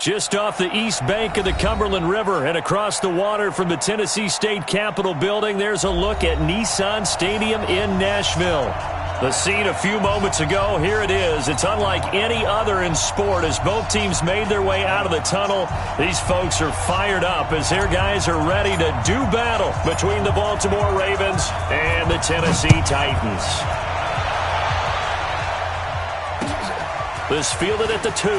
Just off the east bank of the Cumberland River and across the water from the Tennessee State Capitol building, there's a look at Nissan Stadium in Nashville. The scene a few moments ago, here it is. It's unlike any other in sport as both teams made their way out of the tunnel. These folks are fired up as their guys are ready to do battle between the Baltimore Ravens and the Tennessee Titans. This fielded at the 2.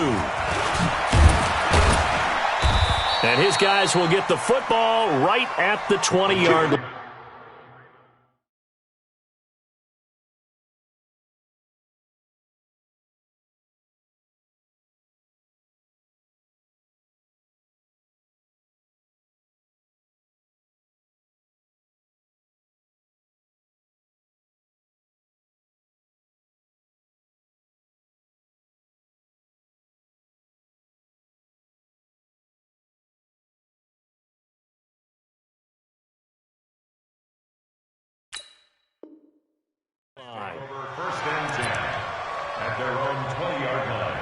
And his guys will get the football right at the 20-yard line. First and 10 at their own 20-yard line.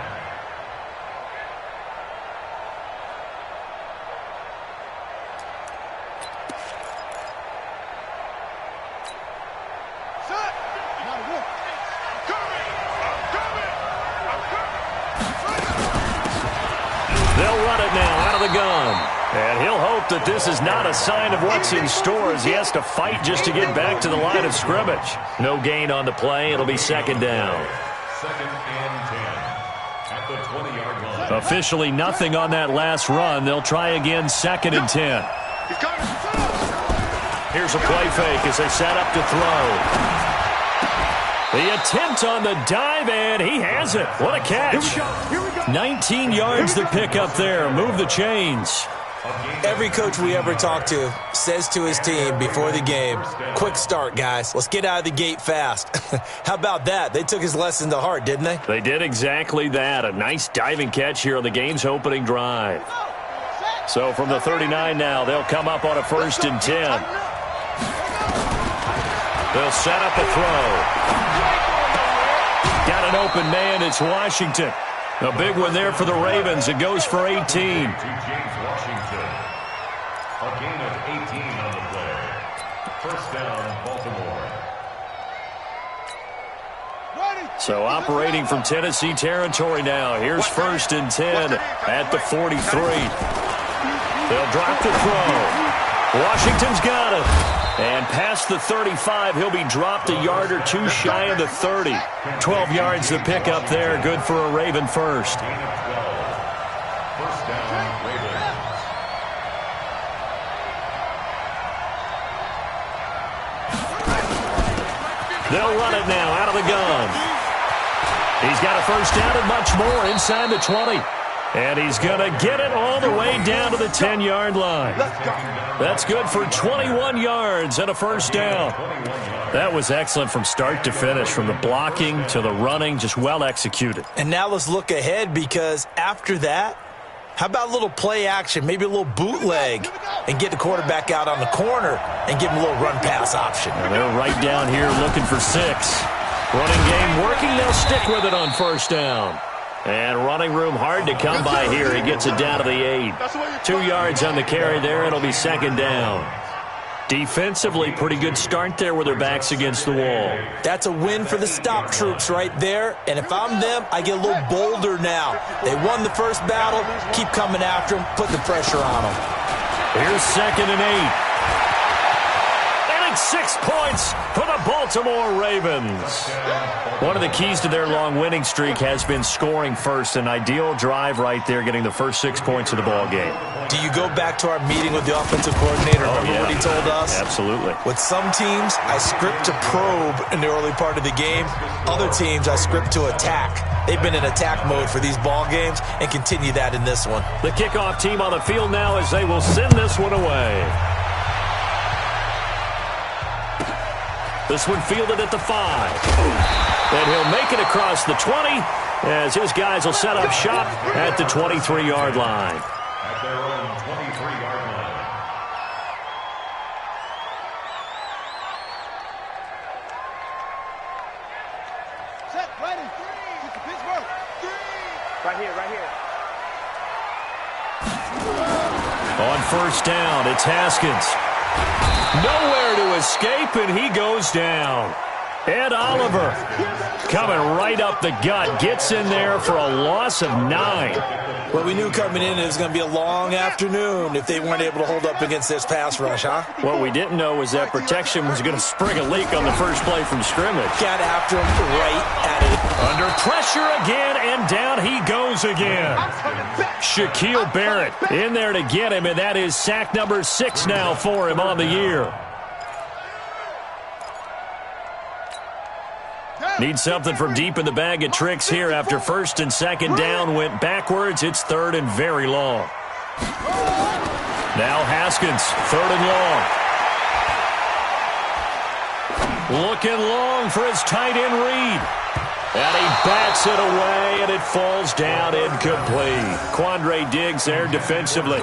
Set. They'll run it now out of the gun. And he'll hope that this is not a sign of what's in store as he has to fight just to get back to the line of scrimmage. No gain on the play. It'll be second down. Second and 10 at the 20-yard line. Officially nothing on that last run. They'll try again second and 10. Here's a play fake as they set up to throw. The attempt on the dive, and he has it. What a catch. 19 yards to pick up there. Move the chains. Every coach we ever talk to says to his team before the game, quick start, guys. Let's get out of the gate fast. How about that? They took his lesson to heart, didn't they? They did exactly that. A nice diving catch here on the game's opening drive. So from the 39 now, they'll come up on a first and 10. They'll set up a throw. Got an open man. It's Washington. A big one there for the Ravens. It goes for 18. To James Washington. A gain of 18 on the play. First down, Baltimore. So operating from Tennessee territory now. Here's first and 10 at the 43. They'll drop the throw. Washington's got it. And past the 35, he'll be dropped a yard or two shy of the 30. 12 yards to pick up there. Good for a Raven first. Gain of 12. First down, Ravens. They'll run it now out of the gun. He's got a first down and much more inside the 20. And he's going to get it all the way down to the 10-yard line. That's good for 21 yards and a first down. That was excellent from start to finish, from the blocking to the running, just well executed. And now let's look ahead, because after that, how about a little play action, maybe a little bootleg, and get the quarterback out on the corner and give him a little run-pass option. And they're right down here looking for 6. Running game working. They'll stick with it on first down. And running room hard to come by here. He gets it down to the 8. 2 yards on the carry there. It'll be second down. Defensively, pretty good start there with their backs against the wall. That's a win for the stop troops right there. And if I'm them, I get a little bolder now. They won the first battle. Keep coming after them. Put the pressure on them. Here's second and 8. 6 points for the Baltimore Ravens. One of the keys to their long winning streak has been scoring first. An ideal drive right there, getting the first 6 points of the ball game. Do you go back to our meeting with the offensive coordinator? Remember what he told us? Absolutely. With some teams, I script to probe in the early part of the game. Other teams, I script to attack. They've been in attack mode for these ball games and continue that in this one. The kickoff team on the field now as they will send this one away. This one fielded at the 5. And he'll make it across the 20 as his guys will set up shop at the 23-yard line. At their own 23-yard line. Set, ready. Get to Pittsburgh. 3. Right here, right here. On first down, it's Haskins. Nowhere to escape, and he goes down. Ed Oliver coming right up the gut, gets in there for a loss of 9. Well, we knew coming in it was going to be a long afternoon if they weren't able to hold up against this pass rush, huh? What we didn't know was that protection was going to spring a leak on the first play from scrimmage. Got after him right at it. Under pressure again, and down he goes again. Shaquille Barrett in there to get him, and that is sack number 6 now for him on the year. Need something from deep in the bag of tricks here after first and second down went backwards. It's third and very long. Now Haskins, third and long. Looking long for his tight end Reed. And he bats it away, and it falls down incomplete. Quandre Diggs there defensively.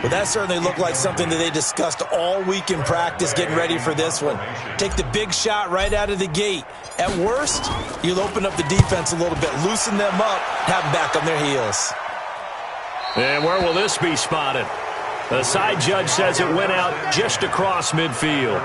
Well, that certainly looked like something that they discussed all week in practice getting ready for this one. Take the big shot right out of the gate. At worst, you'll open up the defense a little bit, loosen them up, have them back on their heels. And where will this be spotted? The side judge says it went out just across midfield.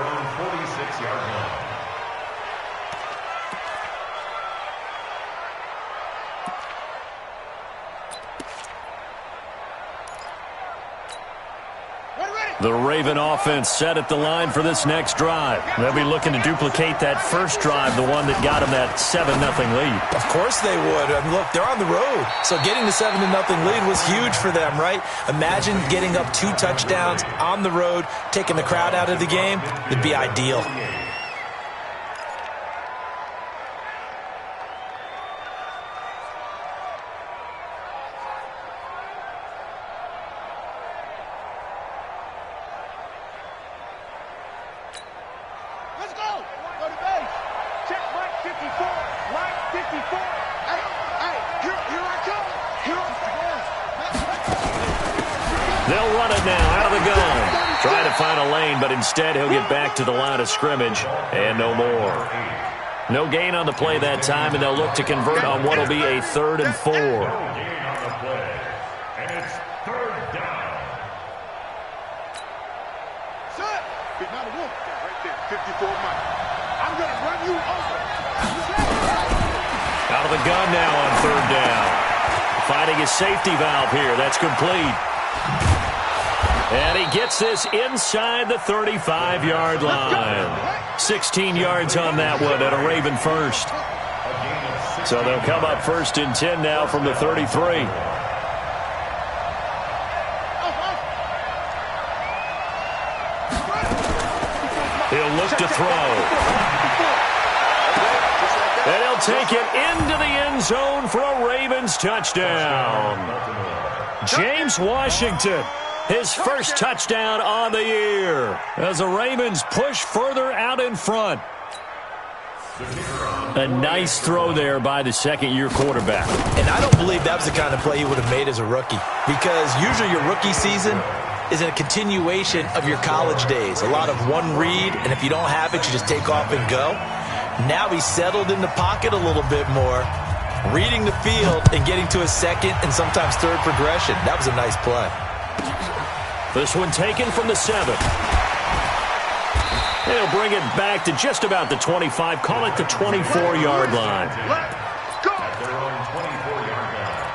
The Raven offense set at the line for this next drive. They'll be looking to duplicate that first drive, the one that got them that 7-0 lead. Of course they would. I mean, look, they're on the road. So getting the 7-0 lead was huge for them, right? Imagine getting up 2 touchdowns on the road, taking the crowd out of the game. It'd be ideal. They'll run it now out of the gun. Trying to find a lane, but instead he'll get back to the line of scrimmage and no more. No gain on the play that time, and they'll look to convert on what will be a 3rd and 4. No gain on the play, and it's 3rd down. Son, big man of wolf right there, 54 miles. I'm going to run you over. Out of the gun now on 3rd down. Finding his safety valve here. That's complete. And he gets this inside the 35-yard line. 16 yards on that one at a Raven first. So they'll come up 1st and 10 now from the 33. He'll look to throw. And he'll take it into the end zone for a Ravens touchdown. James Washington, his first touchdown on the year as the Ravens push further out in front. A nice throw there by the second-year quarterback. And I don't believe that was the kind of play he would have made as a rookie, because usually your rookie season is a continuation of your college days. A lot of one read, and if you don't have it, you just take off and go. Now he's settled in the pocket a little bit more, reading the field and getting to his second and sometimes third progression. That was a nice play. This one taken from the 7. He'll bring it back to just about the 25. Call it the 24-yard line. Let's go! At their own 24-yard line.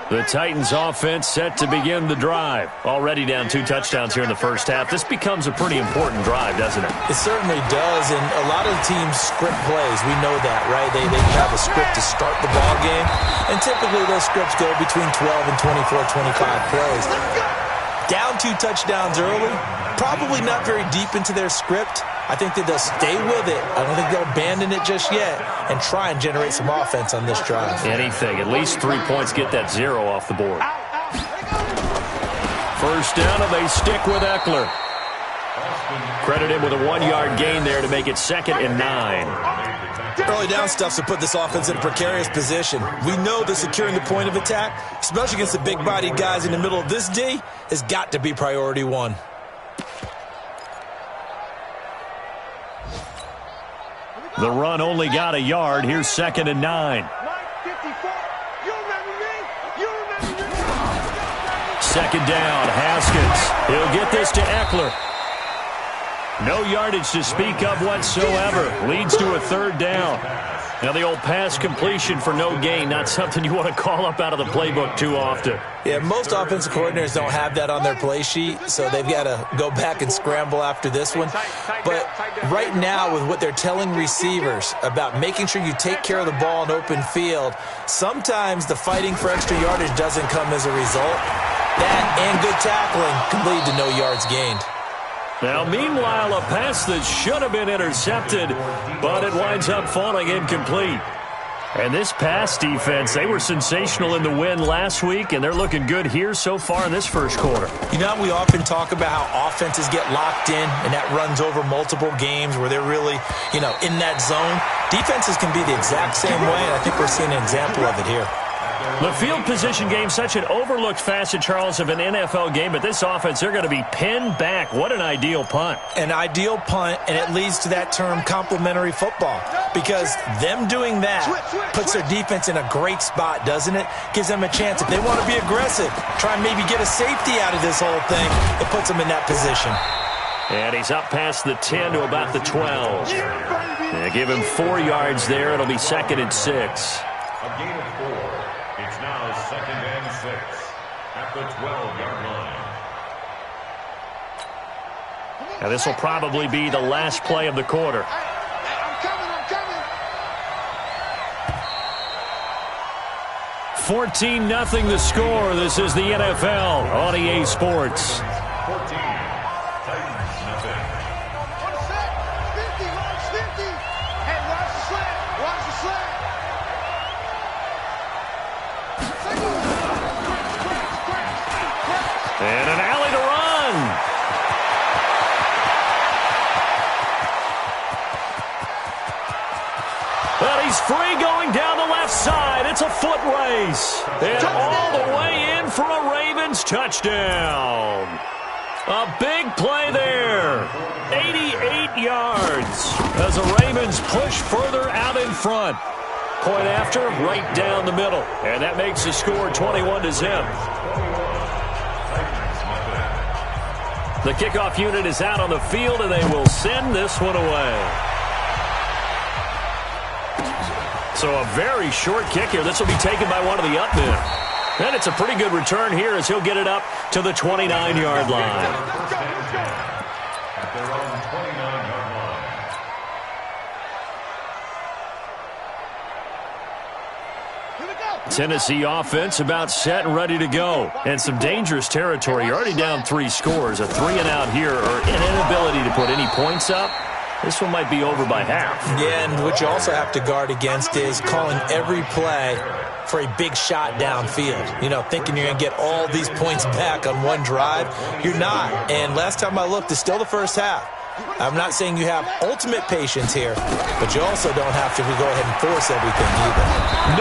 The Titans offense set to begin the drive. Already down 2 touchdowns here in the first half. This becomes a pretty important drive, doesn't it? It certainly does, and a lot of teams script plays. We know that, right? They have a script to start the ball game, and typically those scripts go between 12 and 24, 25 plays. Down 2 touchdowns early, probably not very deep into their script. I think that they'll stay with it. I don't think they'll abandon it just yet and try and generate some offense on this drive. Anything. At least 3 points, get that 0 off the board. First down, and they stick with Eckler. Credit him with a 1-yard gain there to make it 2nd and 9. Early down stuff to put this offense in a precarious position. We know that securing the point of attack, especially against the big-bodied guys in the middle of this D, has got to be priority 1. The run only got a yard. Here's 2nd and 9. Second down, Haskins. He'll get this to Eckler. No yardage to speak of whatsoever. Leads to a 3rd down. Now the old pass completion for no gain, not something you want to call up out of the playbook too often. Yeah, most offensive coordinators don't have that on their play sheet, so they've got to go back and scramble after this one. But right now, with what they're telling receivers about making sure you take care of the ball in open field, sometimes the fighting for extra yardage doesn't come as a result. That and good tackling can lead to no yards gained. Now, meanwhile, a pass that should have been intercepted, but it winds up falling incomplete. And this pass defense, they were sensational in the win last week, and they're looking good here so far in this first quarter. You know, we often talk about how offenses get locked in, and that runs over multiple games where they're really, in that zone. Defenses can be the exact same way, and I think we're seeing an example of it here. The field position game, such an overlooked facet, Charles, of an NFL game, but this offense, they're going to be pinned back. What an ideal punt. An ideal punt, and it leads to that term complementary football, because them doing that puts their defense in a great spot, doesn't it? Gives them a chance. If they want to be aggressive, try and maybe get a safety out of this whole thing, it puts them in that position. And he's up past the 10 to about the 12. They give him 4 yards there. It'll be 2nd and 6. A gain of 4. It's now 2nd and 6 at the 12-yard line. Now this will probably be the last play of the quarter. I'm coming. 14-0 the score. This is the NFL on EA Sports. 14. Titans, nothing. On the set. 50, large 50. Hey, watch the slant. Watch the slant. And an alley to run. But he's free going down the left side. It's a foot race. And all the way in for a Ravens touchdown. A big play there. 88 yards as the Ravens push further out in front. Point after, right down the middle. And that makes the score 21-0. The kickoff unit is out on the field, and they will send this one away. So a very short kick here. This will be taken by one of the up men. And it's a pretty good return here as he'll get it up to the 29-yard line. At their own 29-yard line. Tennessee offense about set and ready to go. And some dangerous territory. You're already down 3 scores. A 3-and-out here, or an inability to put any points up. This one might be over by half. Yeah, and what you also have to guard against is calling every play for a big shot downfield. Thinking you're going to get all these points back on one drive. You're not. And last time I looked, it's still the first half. I'm not saying you have ultimate patience here, but you also don't have to go ahead and force everything either.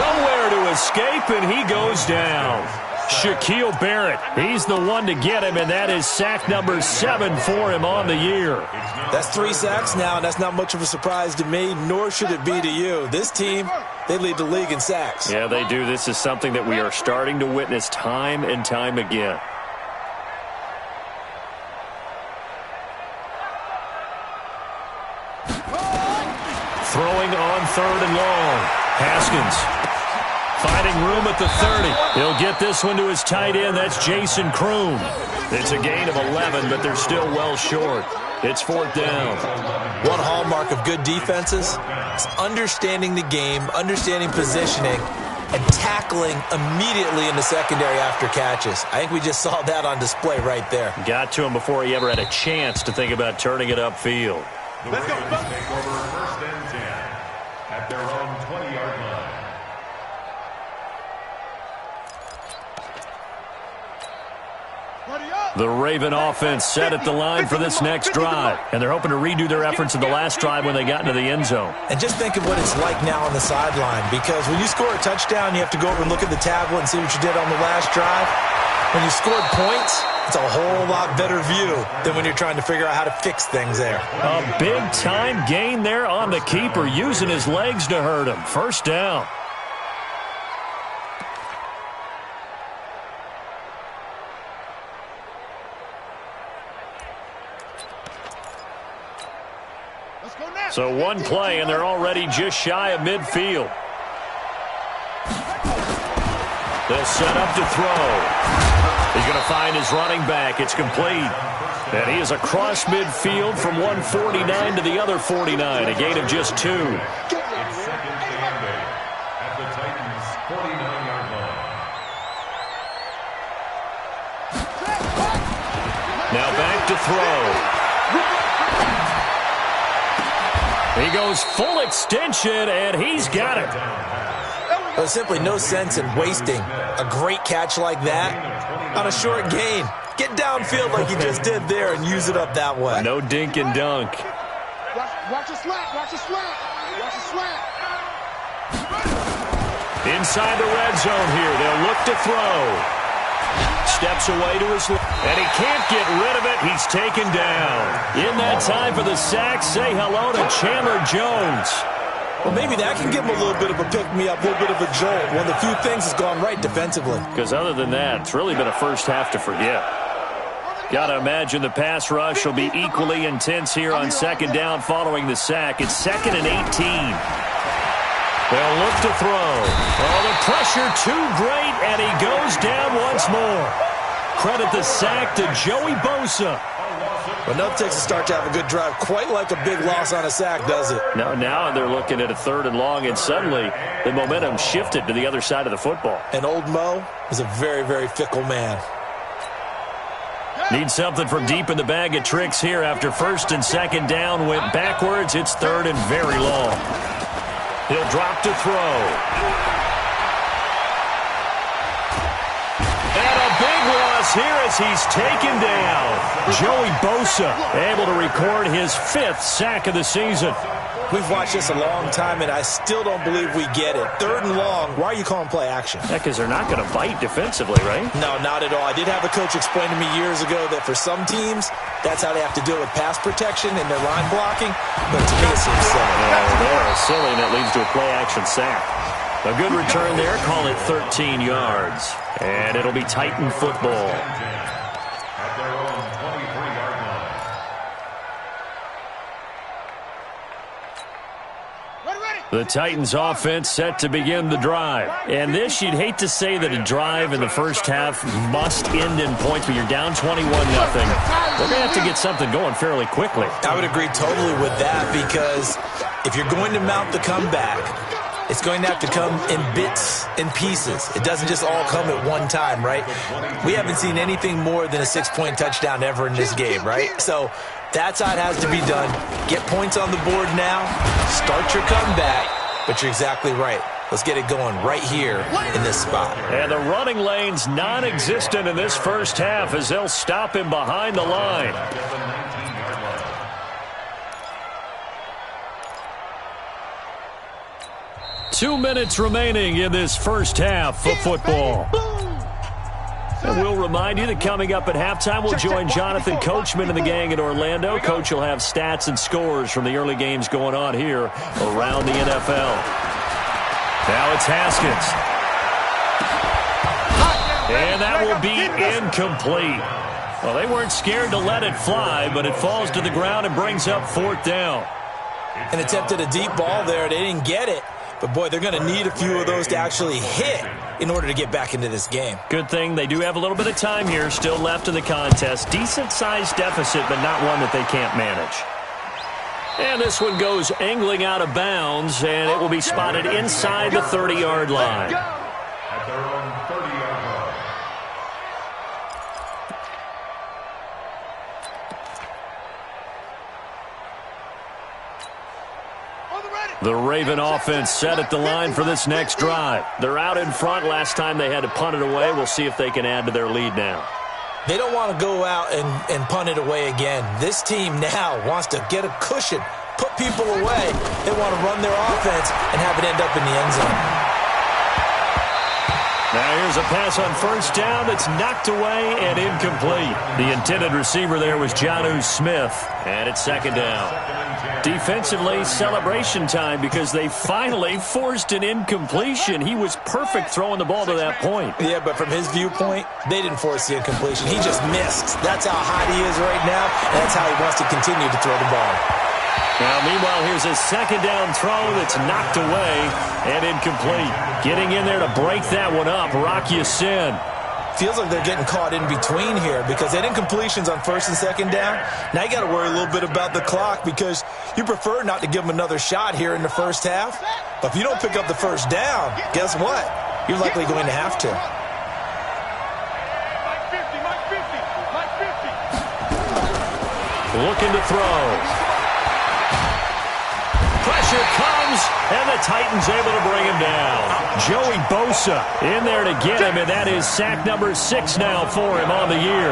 Nowhere to escape, and he goes down. Shaquille Barrett, he's the one to get him, and that is sack number 7 for him on the year. That's 3 sacks now, and that's not much of a surprise to me, nor should it be to you. This team, they lead the league in sacks. Yeah, they do. This is something that we are starting to witness time and time again. Throwing on 3rd and long. Haskins finding room at the 30. He'll get this one to his tight end. That's Jason Kroom. It's a gain of 11, but they're still well short. It's 4th down. One hallmark of good defenses is understanding the game, understanding positioning, and tackling immediately in the secondary after catches. I think we just saw that on display right there. Got to him before he ever had a chance to think about turning it upfield. The Ravens take over 1st and 10 at their own 20-yard line. The Raven offense set at the line for this next drive. And they're hoping to redo their efforts in the last drive when they got into the end zone. And just think of what it's like now on the sideline, because when you score a touchdown, you have to go over and look at the tablet and see what you did on the last drive. When you scored points, It's a whole lot better view than when you're trying to figure out how to fix things there. A big-time gain there on the keeper, using his legs to hurt him. First down. So one play, and they're already just shy of midfield. They'll set up to throw. He's going to find his running back. It's complete. And he is across midfield from 149 to the other 49, a gain of just 2. It's second and 8 at the Titans' 49-yard line. Now back to throw. He goes full extension, and he's got it. There's simply no sense in wasting a great catch like that on a short gain. Get downfield like you just did there and use it up that way. No dink and dunk. Watch the slant. Watch the slant. Watch the slant. Inside the red zone here. They'll look to throw. Steps away to his left, and he can't get rid of it. He's taken down. In that time for the sack, say hello to Chandler Jones. Well, maybe that can give him a little bit of a pick-me-up, a little bit of a jolt. One of the few things that's gone right defensively. Because other than that, it's really been a first half to forget. Got to imagine the pass rush will be equally intense here on second down following the sack. It's 2nd and 18. They'll look to throw. Oh, the pressure too great, and he goes down once more. Credit the sack to Joey Bosa. Enough takes to start to have a good drive. Quite like a big loss on a sack, does it? Now they're looking at a 3rd and long, and suddenly the momentum shifted to the other side of the football. And old Mo is a very, very fickle man. Need something from deep in the bag of tricks here after 1st and 2nd down. Went backwards. It's 3rd and very long. He'll drop to throw. And a big loss here as he's taken down. Joey Bosa able to record his 5th sack of the season. We've watched this a long time, and I still don't believe we get it. 3rd and long, why are you calling play action? Yeah, because they're not going to bite defensively, right? No, not at all. I did have a coach explain to me years ago that for some teams, that's how they have to deal with pass protection and their line blocking. But to me, it seems silly. They're silly, and it leads to a play-action sack. A good return there. Call it 13 yards. And it'll be Titan football. At their own 23-yard line. The Titans offense set to begin the drive. And this, you'd hate to say that a drive in the first half must end in points, but you're down 21-0. They're going to have to get something going fairly quickly. I would agree totally with that, because if you're going to mount the comeback, it's going to have to come in bits and pieces. It doesn't just all come at one time, right? We haven't seen anything more than a 6-point touchdown ever in this game, right? So that's how it has to be done. Get points on the board now. Start your comeback. But you're exactly right. Let's get it going right here in this spot. And the running lane's non-existent in this first half as they'll stop him behind the line. 2 minutes remaining in this first half of football. And we'll remind you that coming up at halftime, we'll join Jonathan Coachman and the gang in Orlando. Coach will have stats and scores from the early games going on here around the NFL. Now it's Haskins. And that will be incomplete. Well, they weren't scared to let it fly, but it falls to the ground and brings up 4th down. And attempted a deep ball there. They didn't get it. But, boy, they're going to need a few of those to actually hit in order to get back into this game. Good thing they do have a little bit of time here still left in the contest. Decent-sized deficit, but not one that they can't manage. And this one goes angling out of bounds, and it will be spotted inside the 30-yard line. At their own 30-yard line. The Raven offense set at the line for this next drive. They're out in front. Last time they had to punt it away. We'll see if they can add to their lead now. They don't want to go out and punt it away again. This team now wants to get a cushion, put people away. They want to run their offense and have it end up in the end zone. Now here's a pass on first down that's knocked away and incomplete. The intended receiver there was Jonnu Smith, and it's second down. Defensively, celebration time because they finally forced an incompletion. He was perfect throwing the ball to that point. Yeah, but from his viewpoint, they didn't force the incompletion. He just missed. That's how hot he is right now, and that's how he wants to continue to throw the ball. Now, meanwhile, here's a second down throw that's knocked away and incomplete. Getting in there to break that one up, Rock Ya-Sin. Feels like they're getting caught in between here because that incompletion's on first and second down. Now you got to worry a little bit about the clock because you prefer not to give them another shot here in the first half. But if you don't pick up the first down, guess what? You're likely going to have to. Looking to throw. Pressure comes, and the Titans able to bring him down. Joey Bosa in there to get him, and that is sack number 6 now for him on the year.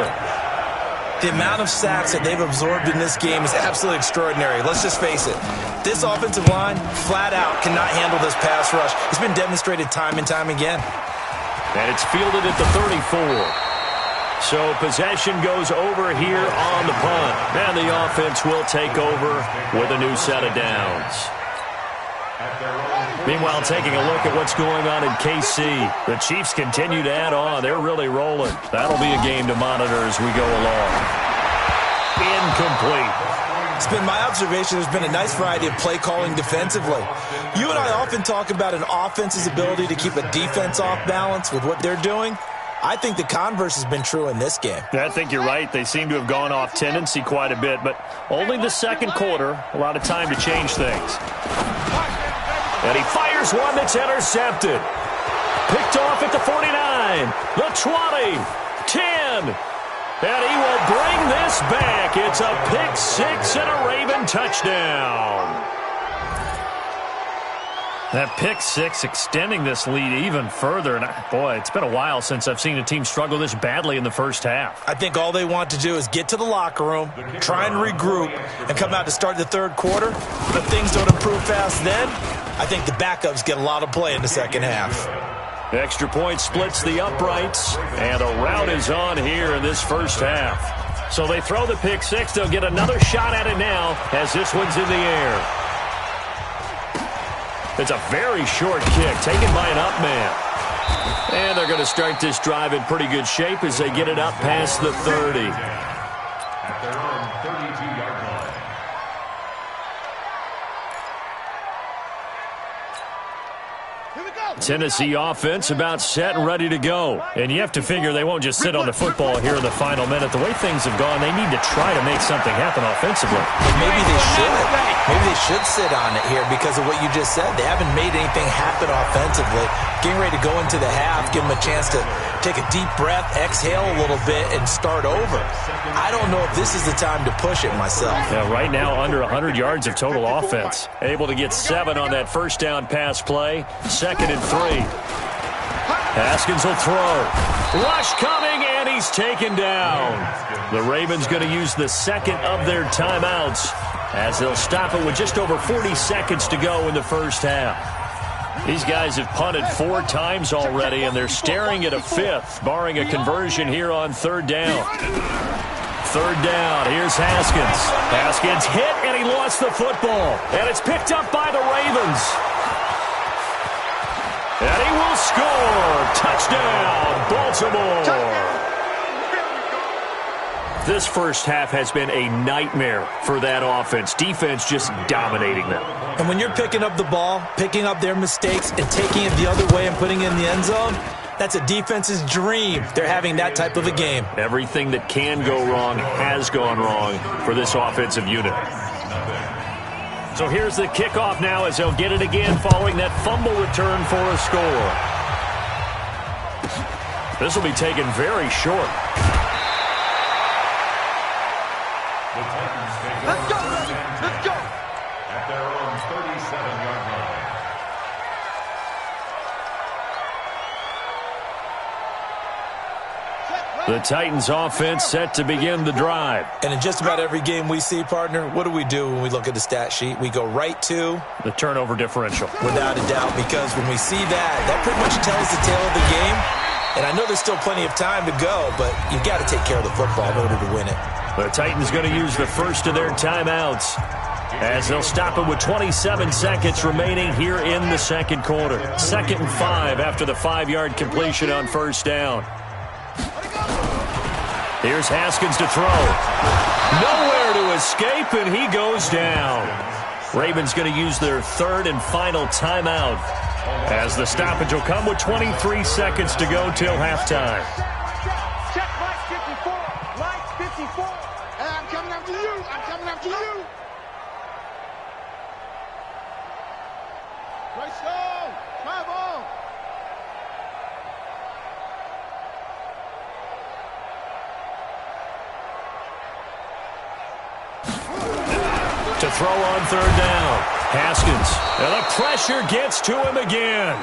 The amount of sacks that they've absorbed in this game is absolutely extraordinary. Let's just face it. This offensive line, flat out, cannot handle this pass rush. It's been demonstrated time and time again. And it's fielded at the 34. So possession goes over here on the punt. And the offense will take over with a new set of downs. Meanwhile, taking a look at what's going on in KC. The Chiefs continue to add on. They're really rolling. That'll be a game to monitor as we go along. Incomplete. It's been my observation there's been a nice variety of play calling defensively. You and I often talk about an offense's ability to keep a defense off balance with what they're doing. I think the converse has been true in this game. I think you're right. They seem to have gone off tendency quite a bit, but only the second quarter, a lot of time to change things. And he fires one that's intercepted. Picked off at the 49, the 20, 10. And he will bring this back. It's a pick six and a Raven touchdown. That pick six extending this lead even further. And boy, it's been a while since I've seen a team struggle this badly in the first half. I think all they want to do is get to the locker room, try and regroup, and come out to start the third quarter. But if things don't improve fast then, I think the backups get a lot of play in the second half. The extra point splits the uprights, and a rout is on here in this first half. So they throw the pick six. They'll get another shot at it now as this one's in the air. It's a very short kick taken by an up man. And they're going to start this drive in pretty good shape as they get it up past the 30. At their own 32-yard line. Tennessee offense about set and ready to go. And you have to figure they won't just sit on the football here in the final minute. The way things have gone, they need to try to make something happen offensively. Maybe they should. Maybe they should sit on it here because of what you just said. They haven't made anything happen offensively. Getting ready to go into the half, give them a chance to take a deep breath, exhale a little bit, and start over. I don't know if this is the time to push it myself. Yeah, right now under 100 yards of total offense. Able to get 7 on that first down pass play. Second and 3. Haskins will throw. Rush coming, and he's taken down. The Ravens going to use the second of their timeouts as they'll stop it with just over 40 seconds to go in the first half. These guys have punted 4 times already, and they're staring at a 5th, barring a conversion here on third down. Third down, here's Haskins. Haskins hit, and he lost the football. And it's picked up by the Ravens. And he will score. Touchdown, Baltimore. This first half has been a nightmare for that offense. Defense just dominating them. And when you're picking up the ball, picking up their mistakes, and taking it the other way and putting it in the end zone, that's a defense's dream. They're having that type of a game. Everything that can go wrong has gone wrong for this offensive unit. So here's the kickoff now as they'll get it again following that fumble return for a score. This will be taken very short. Let's go, let's go. At their own 37-yard line. Set, right. The Titans offense set to begin the drive. And in just about every game we see, partner, what do we do when we look at the stat sheet? We go right to the turnover differential. Without a doubt, because when we see that pretty much tells the tale of the game. And I know there's still plenty of time to go, but you've got to take care of the football in order to win it. The Titans going to use the first of their timeouts as they'll stop it with 27 seconds remaining here in the second quarter. 2nd and 5 after the 5-yard completion on first down. Here's Haskins to throw. Nowhere to escape, and he goes down. Ravens going to use their 3rd and final timeout as the stoppage will come with 23 seconds to go till halftime. Check Mike 54. Mike 54. Hey, I'm coming after you. I'm coming after you. Right slow. Drive on. To throw on 3rd down. Haskins. And the pressure gets to him again.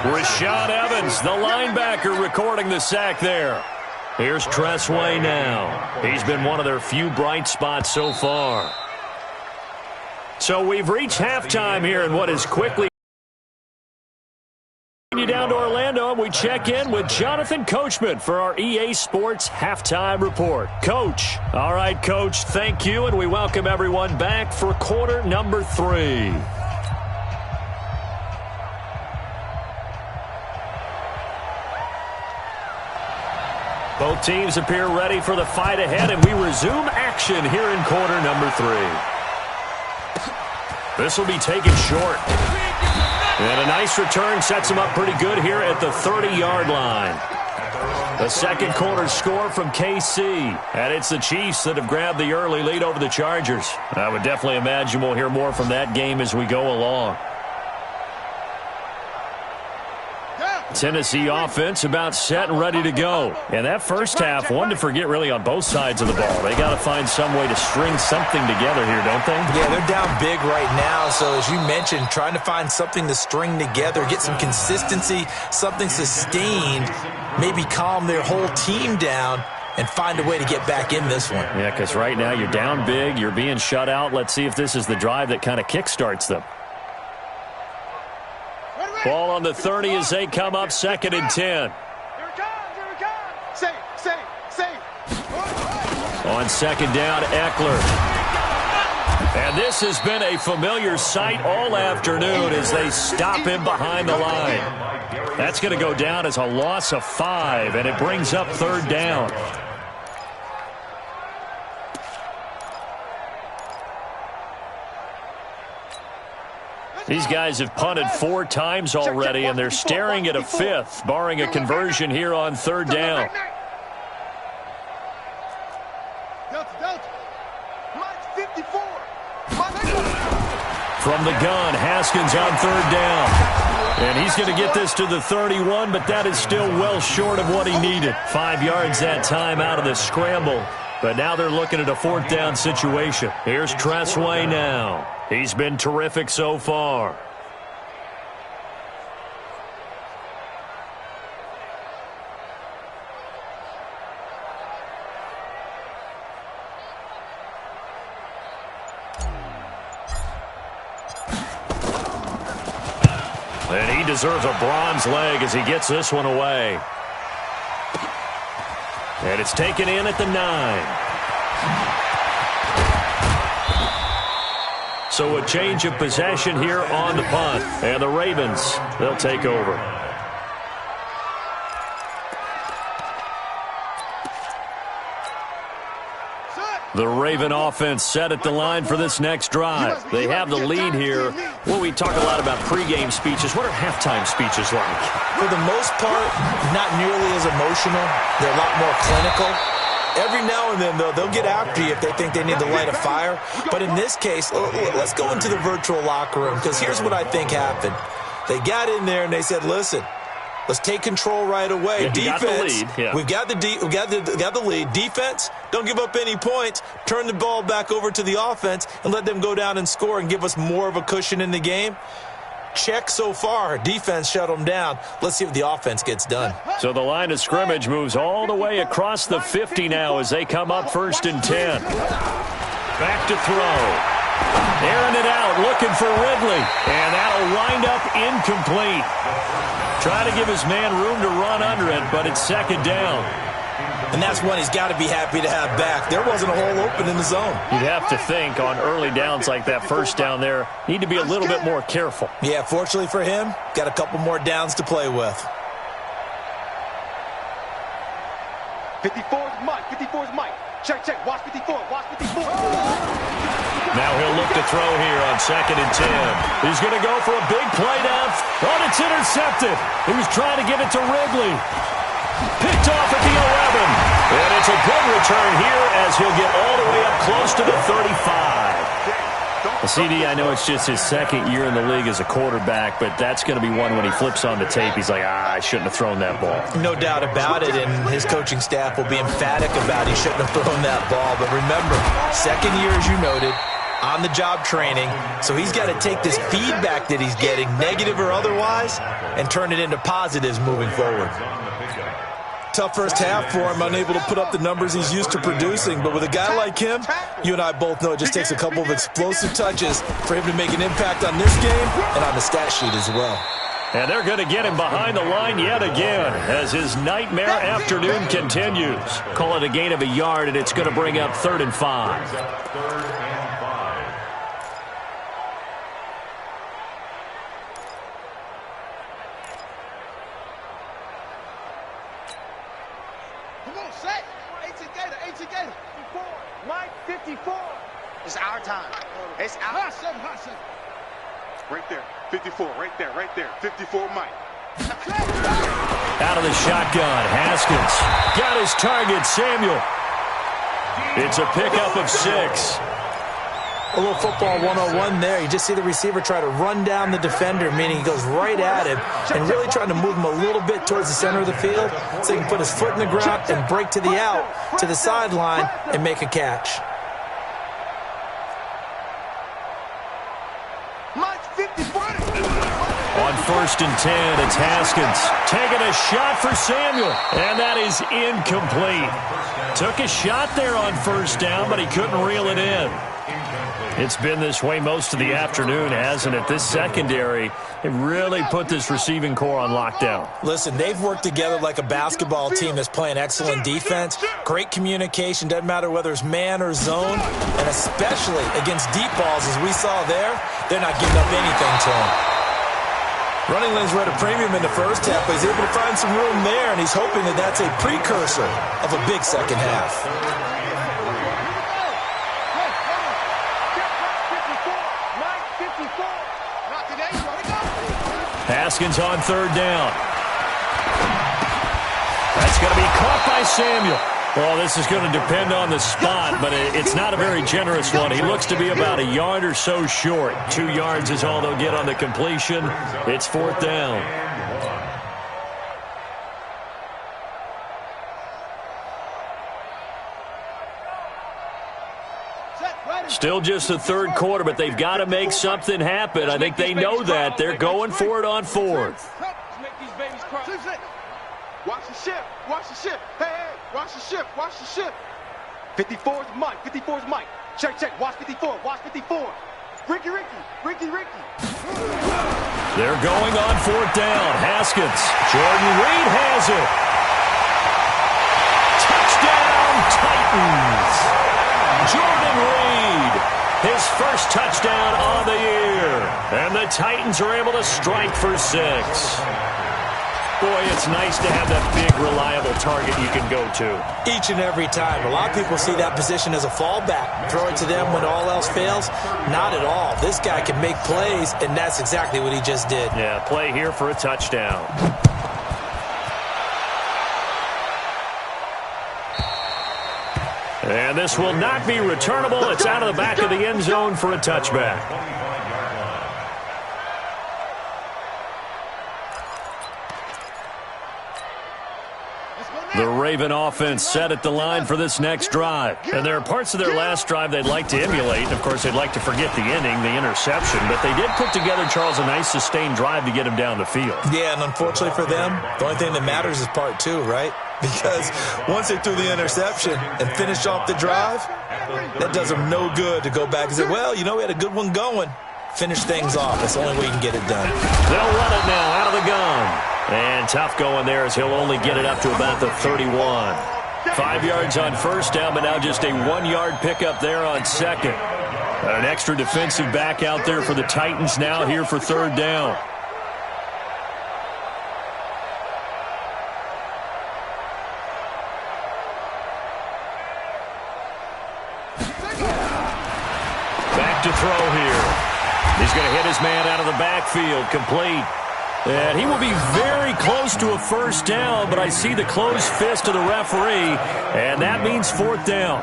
Rashaan Evans, the linebacker, recording the sack there. Here's Tressway now. He's been one of their few bright spots so far. So we've reached halftime here in what is quickly you down to Orlando, and we check in with Jonathan Coachman for our EA Sports Halftime Report. Coach. All right, Coach, thank you, and we welcome everyone back for quarter number 3. Both teams appear ready for the fight ahead, and we resume action here in quarter number 3. This will be taken short. And a nice return sets him up pretty good here at the 30-yard line. The second quarter score from KC. And it's the Chiefs that have grabbed the early lead over the Chargers. I would definitely imagine we'll hear more from that game as we go along. Tennessee offense about set and ready to go. And that first half, one to forget really on both sides of the ball. They got to find some way to string something together here, don't they? Yeah, they're down big right now. So as you mentioned, trying to find something to string together, get some consistency, something sustained, maybe calm their whole team down and find a way to get back in this one. Yeah, because right now you're down big, you're being shut out. Let's see if this is the drive that kind of kickstarts them. Ball on the 30 as they come up 2nd and 10. Here it comes. Here it comes. Safe. On 2nd down, Eckler. And this has been a familiar sight all afternoon as they stop him behind the line. That's going to go down as a loss of 5, and it brings up 3rd down. These guys have punted 4 times already, and they're staring at a 5th, barring a conversion here on 3rd down. From the gun, Haskins on 3rd down. And he's going to get this to the 31, but that is still well short of what he needed. 5 yards that time out of the scramble. But now they're looking at a 4th down situation. Here's Tressway now. He's been terrific so far. And he deserves a bronze leg as he gets this one away. And it's taken in at the 9. So a change of possession here on the punt. And the Ravens, they'll take over. The Raven offense set at the line for this next drive. They have the lead here. Well, we talk a lot about pregame speeches. What are halftime speeches like? For the most part, not nearly as emotional. They're a lot more clinical. Every now and then, though, they'll get after you if they think they need to light a fire. But in this case, let's go into the virtual locker room, because here's what I think happened. They got in there and they said, listen, let's take control right away. Yeah, defense, we've got the lead. Defense, don't give up any points. Turn the ball back over to the offense and let them go down and score and give us more of a cushion in the game. check so far. Defense shut them down. Let's see what the offense gets done. So the line of scrimmage moves all the way across the 50 now as they come up 1st and 10. Back to throw. Airing it out, looking for Ridley. And that'll wind up incomplete. Trying to give his man room to run under it, but it's 2nd down. And that's one he's got to be happy to have back. There wasn't a hole open in the zone. You'd have to think on early downs like that, 1st down there, need to be a little bit more careful. Yeah, fortunately for him, got a couple more downs to play with. 54 is Mike. 54 is Mike. Check, check. Watch 54. Watch 54. Now he'll look to throw here on 2nd and 10. He's going to go for a big play down. Oh, it's intercepted. He was trying to get it to Ridley. Picked off at the 11. And it's a good return here as he'll get all the way up close to the 35. CD, I know it's just his 2nd year in the league as a quarterback, but that's going to be one when he flips on the tape. He's like, I shouldn't have thrown that ball. No doubt about it, and his coaching staff will be emphatic about he shouldn't have thrown that ball. But remember, 2nd year, as you noted, on-the-job training, so he's got to take this feedback that he's getting, negative or otherwise, and turn it into positives moving forward. Tough first half for him, unable to put up the numbers he's used to producing. But with a guy like him, you and I both know it just takes a couple of explosive touches for him to make an impact on this game and on the stat sheet as well. And they're going to get him behind the line yet again as his nightmare afternoon continues. Call it a gain of a yard, and it's going to bring up 3rd and 5. Mike, 54. It's our time. It's our time. Right there. 54. Right there. Right there. 54, Mike. Out of the shotgun, Haskins. Got his target, Samuel. It's a pickup of 6. A little football 101 there. You just see the receiver try to run down the defender, meaning he goes right at him and really trying to move him a little bit towards the center of the field so he can put his foot in the ground and break to the out, to the sideline, and make a catch. On 1st and 10, it's Haskins taking a shot for Samuel, and that is incomplete. Took a shot there on 1st down, but he couldn't reel it in. It's been this way most of the afternoon, hasn't it? This secondary, it really put this receiving core on lockdown. Listen, they've worked together like a basketball team that's playing excellent defense. Great communication, doesn't matter whether it's man or zone, and especially against deep balls, as we saw there, they're not giving up anything to him. Running lanes were at a premium in the first half, but he's able to find some room there, and he's hoping that that's a precursor of a big second half. Haskins on 3rd down. That's going to be caught by Samuel. Well, this is going to depend on the spot, but it's not a very generous one. He looks to be about a yard or so short. 2 yards is all they'll get on the completion. It's 4th down. Still just the 3rd quarter, but they've got to make something happen. I think they know that. They're going for it on 4th. Watch the ship. Watch the ship. Hey, hey. Watch the ship. Watch the ship. 54 is Mike. 54 is Mike. Check, check. Watch 54. Watch 54. Ricky. They're going on 4th down. Haskins. Jordan Reed has it. Touchdown, Titans. Jordan Reed, his first touchdown of the year. And the Titans are able to strike for 6. Boy, it's nice to have that big, reliable target you can go to. Each and every time. A lot of people see that position as a fallback. Throw it to them when all else fails. Not at all. This guy can make plays, and that's exactly what he just did. Yeah, play here for a touchdown. And this will not be returnable. It's out of the back of the end zone for a touchback. The Raven offense set at the line for this next drive. And there are parts of their last drive they'd like to emulate. And, of course, they'd like to forget the inning, the interception. But they did put together, Charles, a nice sustained drive to get him down the field. Yeah, and unfortunately for them, the only thing that matters is part two, right? Because once they threw the interception and finished off the drive, that does them no good to go back and say, well, you know, we had a good one going. Finish things off. That's the only way you can get it done. They'll run it now out of the gun. And tough going there as he'll only get it up to about the 31. 5 yards on first down, but now just a 1 yard pickup there on second. An extra defensive back out there for the Titans now here for third down. Back to throw here. He's going to hit his man out of the backfield, complete. And he will be very close to a first down, but I see the closed fist of the referee, and that means fourth down.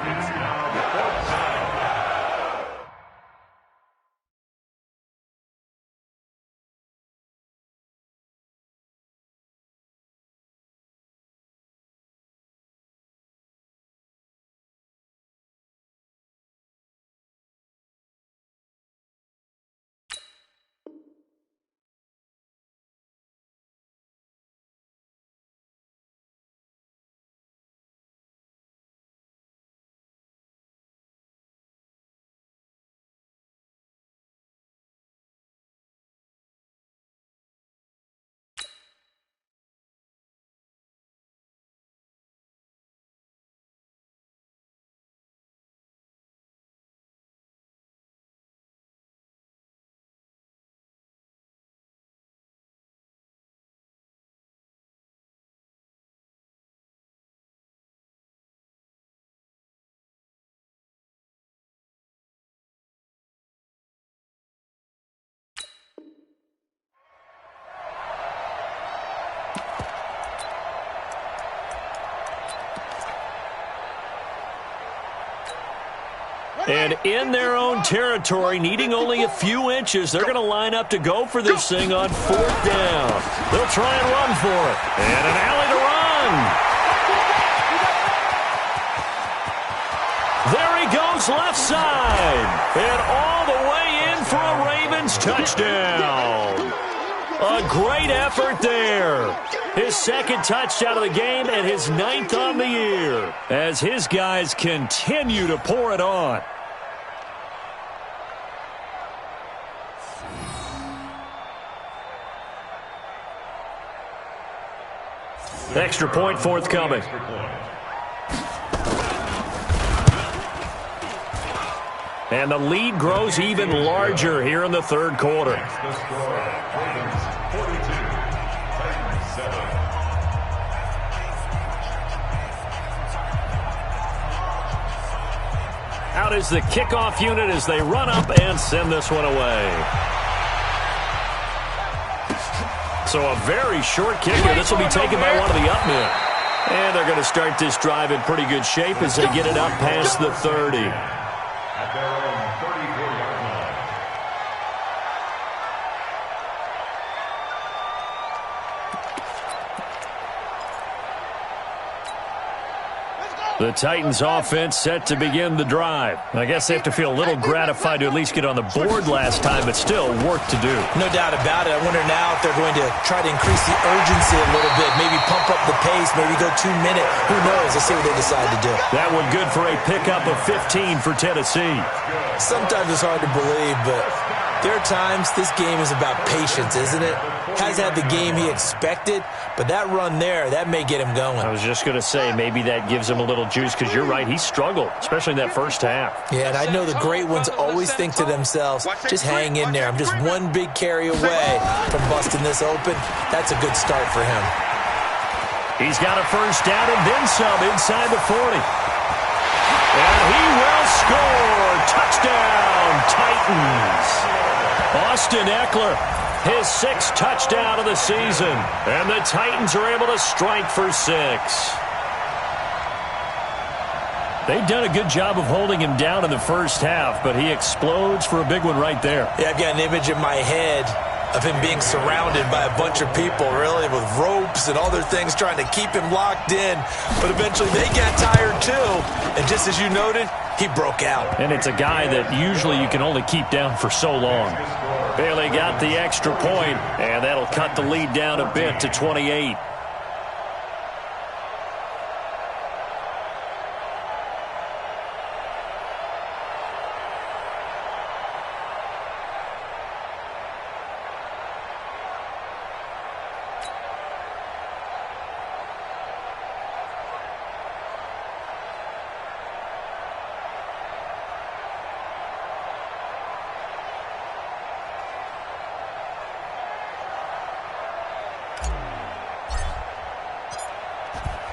And in their own territory, needing only a few inches, they're going to line up to go for this thing on fourth down. They'll try and run for it. And an alley to run. There he goes left side. And all the way in for a Ravens touchdown. A great effort there. His second touchdown of the game and his 9th on the year as his guys continue to pour it on. Extra point forthcoming. And the lead grows even larger here in the third quarter. Out is the kickoff unit as they run up and send this one away. So a very short kicker. This will be taken by one of the up men. And they're going to start this drive in pretty good shape as they get it up past the 30. At their own 34-yard line. The Titans offense set to begin the drive. I guess they have to feel a little gratified to at least get on the board last time, but still work to do. No doubt about it. I wonder now if they're going to try to increase the urgency a little bit, maybe pump up the pace, maybe go 2 minute. Who knows? Let's see what they decide to do. That one good for a pickup of 15 for Tennessee. Sometimes it's hard to believe, but there are times this game is about patience, isn't it? Has had the game he expected, but that run there, that may get him going. I was just going to say, maybe that gives him a little juice, because you're right, he struggled, especially in that first half. Yeah, and I know the great ones always think to themselves, just hang in there. I'm just one big carry away from busting this open. That's a good start for him. He's got a first down and then some inside the 40. And he will score. Touchdown, Titans. Austin Eckler, his 6th touchdown of the season. And the Titans are able to strike for 6. They've done a good job of holding him down in the first half, but he explodes for a big one right there. Yeah, I've got an image in my head. of him being surrounded by a bunch of people, really, with ropes and other things trying to keep him locked in. But eventually they got tired too. And just as you noted, he broke out. And it's a guy that usually you can only keep down for so long. Bailey got the extra point, and that'll cut the lead down a bit to 28.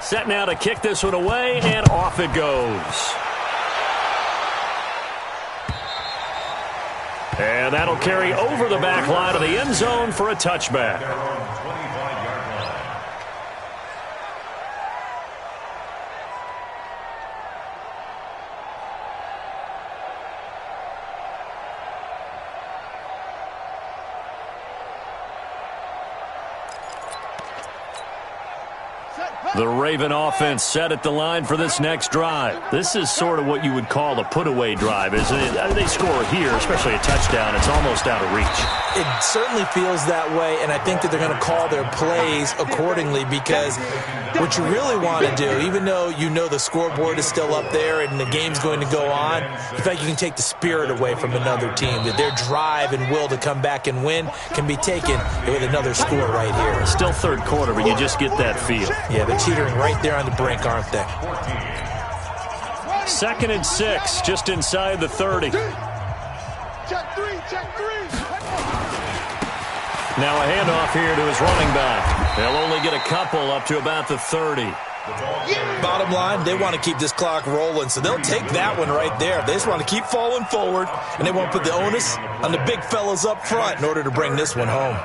Set now to kick this one away, and off it goes. And that'll carry over the back line of the end zone for a touchback. The Raven offense set at the line for this next drive. This is sort of what you would call a put-away drive, isn't it? They score here, especially a touchdown. It's almost out of reach. It certainly feels that way, and I think that they're going to call their plays accordingly, because what you really want to do, even though you know the scoreboard is still up there and the game's going to go on, in fact, you can take the spirit away from another team, that their drive and will to come back and win can be taken with another score right here. Still third quarter, but you just get that feel. Yeah, they're teetering right there on the brink, aren't they? 2nd and 6, just inside the 30. Check three. Now a handoff here to his running back. They'll only get a couple up to about the 30. Bottom line, they want to keep this clock rolling, so they'll take that one right there. They just want to keep falling forward, and they want to put the onus on the big fellas up front in order to bring this one home.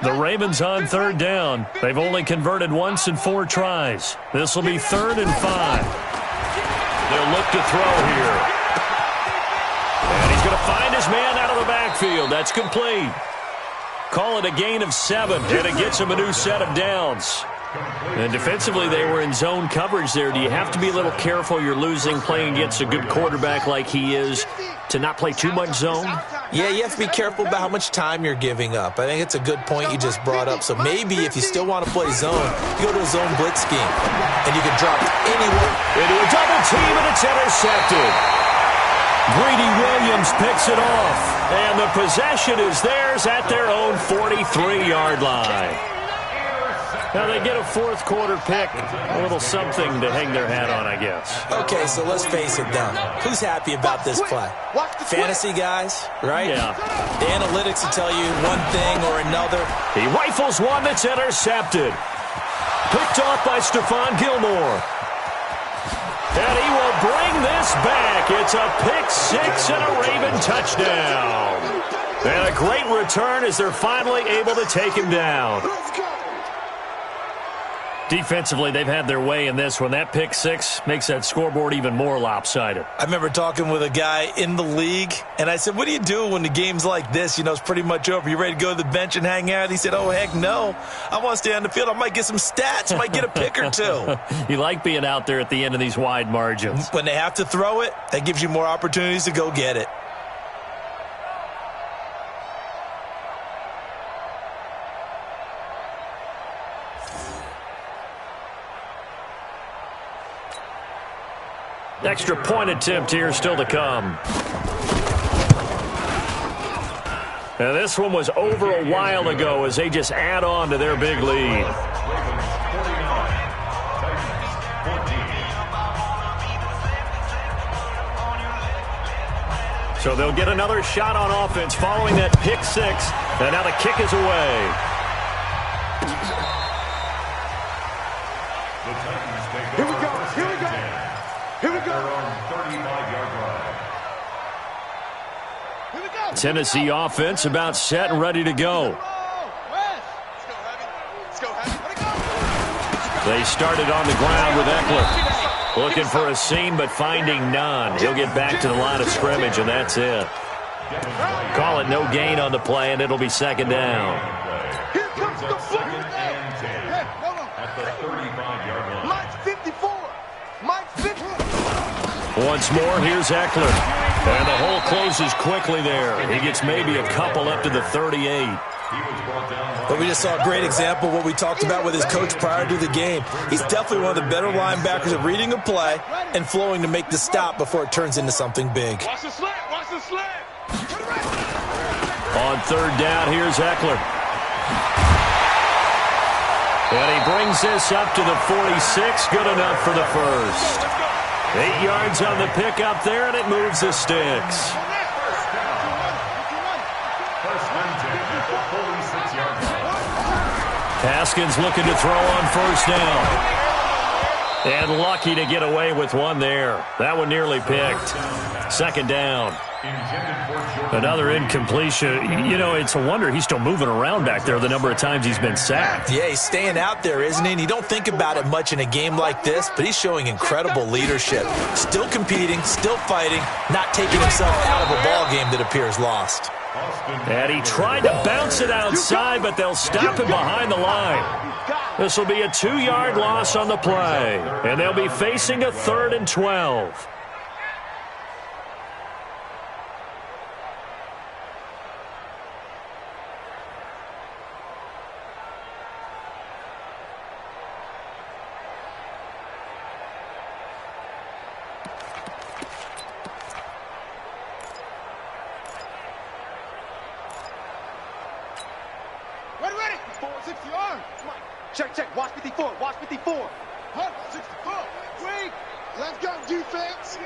The Ravens on 3rd down. They've only converted once in 4 tries. This will be 3rd and 5. They'll look to throw here. And he's going to find his man out of the backfield. That's complete. Call it a gain of 7, and it gets him a new set of downs. And defensively, they were in zone coverage there. Do you have to be a little careful? You're losing playing against a good quarterback like he is to not play too much zone? Yeah, you have to be careful about how much time you're giving up. I think it's a good point you just brought up. So maybe if you still want to play zone, you go to a zone blitz scheme, and you can drop anywhere. Into a double team, and it's intercepted. Greedy Williams picks it off, and the possession is theirs at their own 43-yard line. Now they get a 4th quarter pick, a little something to hang their hat on, I guess. Okay, so let's face it, though. Who's happy about this play? Fantasy guys, right? Yeah. The analytics will tell you one thing or another. He rifles one that's intercepted. Picked off by Stephon Gilmore. And he will bring this back. It's a pick 6 and a Raven touchdown. And a great return as they're finally able to take him down. Defensively, they've had their way in this one. That pick 6 makes that scoreboard even more lopsided. I remember talking with a guy in the league, and I said, what do you do when the game's like this? You know, it's pretty much over. You ready to go to the bench and hang out? He said, oh, heck no. I want to stay on the field. I might get some stats. Might get a pick or 2. You like being out there at the end of these wide margins. When they have to throw it, that gives you more opportunities to go get it. Extra point attempt here still to come. And this one was over a while ago as they just add on to their big lead. So they'll get another shot on offense following that pick 6. And now the kick is away. Here we go. Tennessee offense about set and ready to go. They started on the ground with Eckler. Looking for a seam, but finding none. He'll get back to the line of scrimmage, and that's it. Call it no gain on the play, and it'll be second down. Here comes the second and 10. At the 35-yard line. Mike's 54. Mike's 50. Once more, here's Eckler. And the hole closes quickly there. He gets maybe a couple up to the 38. But we just saw a great example of what we talked about with his coach prior to the game. He's definitely one of the better linebackers at reading a play and flowing to make the stop before it turns into something big. Watch the slant. Watch the slant. On third down, here's Eckler. And he brings this up to the 46. Good enough for the first. 8 yards on the pickup there, and it moves the sticks. Haskins looking to throw on first down. And lucky to get away with one there. That one nearly picked. Second down. Another incompletion. You know, it's a wonder he's still moving around back there the number of times he's been sacked. Yeah, he's staying out there, isn't he? And you don't think about it much in a game like this, but he's showing incredible leadership. Still competing, still fighting, not taking himself out of a ball game that appears lost. And he tried to bounce it outside, but they'll stop him behind the line. This will be a 2-yard loss on the play, and they'll be facing a 3rd and 12. Check. Watch 54. Watch 54. 64. Wait. Let's go, defense.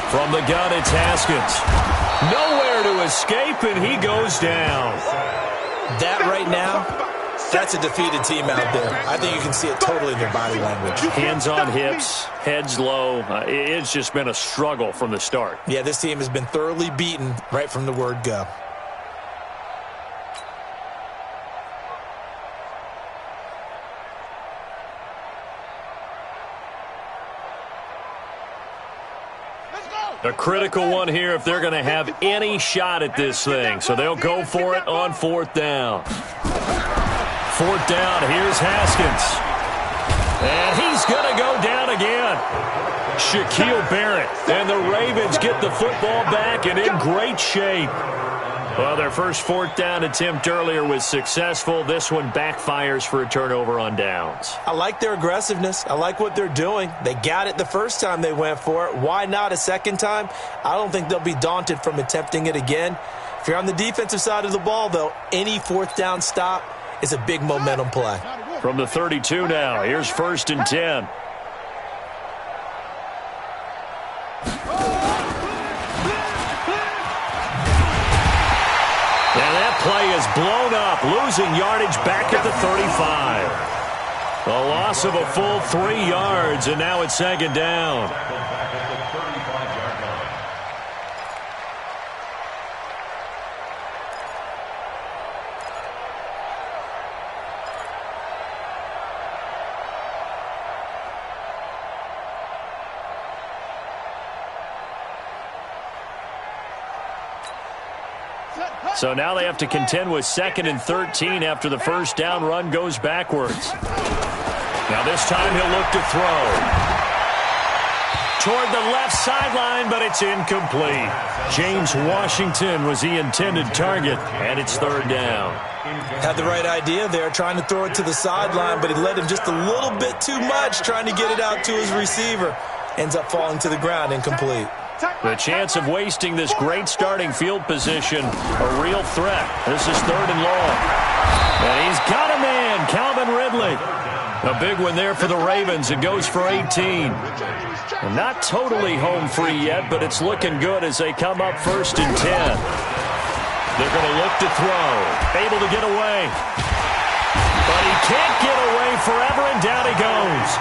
From the gun, it's Haskins. Nowhere to escape, and he goes down. That right now, that's a defeated team out there. I think you can see it totally in their body language. Hands on hips, heads low. It's just been a struggle from the start. Yeah, this team has been thoroughly beaten right from the word go. A critical one here if they're going to have any shot at this thing. So they'll go for it on 4th down. 4th down, here's Haskins. And he's going to go down again. Shaquille Barrett. And the Ravens get the football back and in great shape. Well, their first 4th down attempt earlier was successful. This one backfires for a turnover on downs. I like their aggressiveness. I like what they're doing. They got it the first time they went for it. Why not a second time? I don't think they'll be daunted from attempting it again. If you're on the defensive side of the ball, though, any 4th down stop is a big momentum play. From the 32 now, here's 1st and 10. Play is blown up, losing yardage back at the 35. A loss of a full 3 yards, and now it's second down. So now they have to contend with 2nd and 13 after the first down run goes backwards. Now this time he'll look to throw. Toward the left sideline, but it's incomplete. James Washington was the intended target, and it's 3rd down. Had the right idea there, trying to throw it to the sideline, but he led him just a little bit too much, trying to get it out to his receiver. Ends up falling to the ground, incomplete. The chance of wasting this great starting field position, a real threat. This is 3rd and long. And he's got a man, Calvin Ridley. A big one there for the Ravens. It goes for 18. And not totally home free yet, but it's looking good as they come up 1st and 10. They're going to look to throw. Able to get away. But he can't get away forever, and down he goes.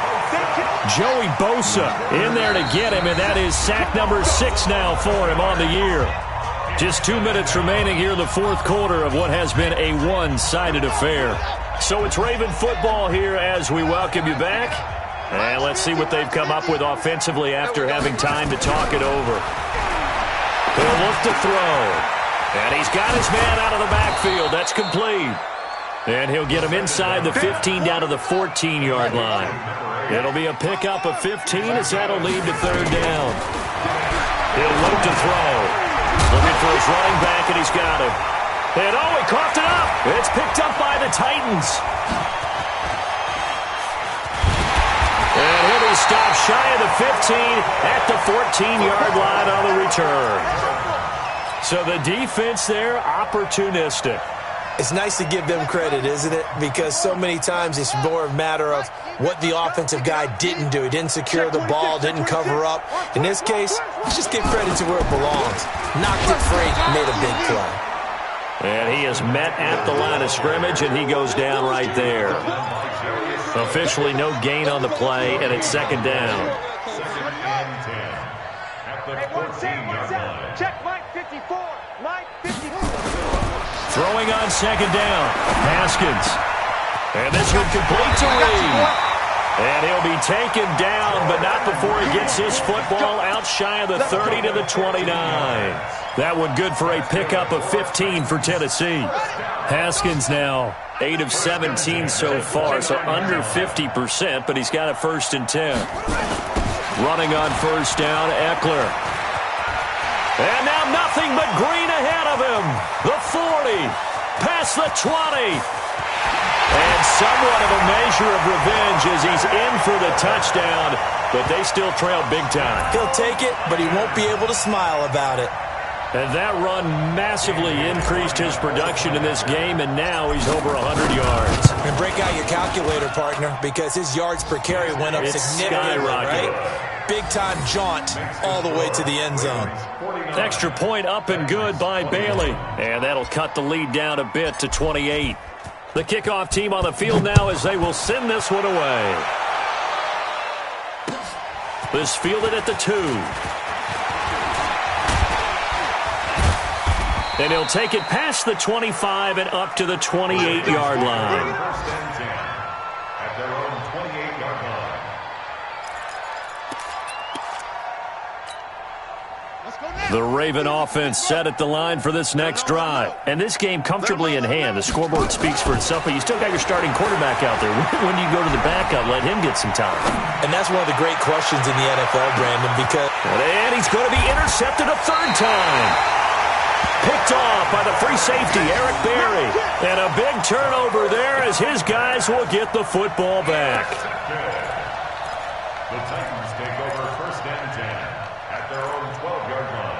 Joey Bosa in there to get him, and that is sack number 6 now for him on the year. Just 2 minutes remaining here in the 4th quarter of what has been a one-sided affair. So it's Raven football here as we welcome you back. And let's see what they've come up with offensively after having time to talk it over. He'll look to throw. And he's got his man out of the backfield. That's complete. And he'll get him inside the 15 down to the 14-yard line. It'll be a pickup of 15 as that'll lead to third down. He'll look to throw. Looking for his running back, and he's got him. And he coughed it up. It's picked up by the Titans. And he'll be stopped shy of the 15 at the 14-yard line on the return. So the defense there, opportunistic. It's nice to give them credit, isn't it? Because so many times it's more a matter of what the offensive guy didn't do. He didn't secure the ball, didn't cover up. In this case, let's just give credit to where it belongs. Knocked it free, made a big play. And he is met at the line of scrimmage, and he goes down right there. Officially no gain on the play, and it's second down. Check Mike 54. Mike 54. Throwing on second down, Haskins. And this one complete to Reed. And he'll be taken down, but not before he gets his football out shy of the 30 to the 29. That one good for a pickup of 15 for Tennessee. Haskins now 8 of 17 so far, so under 50%, but he's got a 1st and 10. Running on first down, Eckler. And now nothing but green ahead of him. The 40, past the 20. And somewhat of a measure of revenge as he's in for the touchdown, but they still trail big time. He'll take it, but he won't be able to smile about it. And that run massively increased his production in this game, and now he's over 100 yards. And break out your calculator, partner, because his yards per carry went up significantly, right? Big-time jaunt all the way to the end zone. Extra point up and good by Bailey. And that'll cut the lead down a bit to 28. The kickoff team on the field now as they will send this one away. This fielded at the 2. And he'll take it past the 25 and up to the 28-yard line. At their own 28-yard line. The Raven offense set at the line for this next drive. And this game comfortably in hand. The scoreboard speaks for itself, but you still got your starting quarterback out there. When do you go to the backup, let him get some time? And that's one of the great questions in the NFL, Brandon, because... And he's going to be intercepted a 3rd time. Picked off by the free safety, Eric Berry. And a big turnover there as his guys will get the football back. The Titans take over 1st and 10 at their own 12-yard line.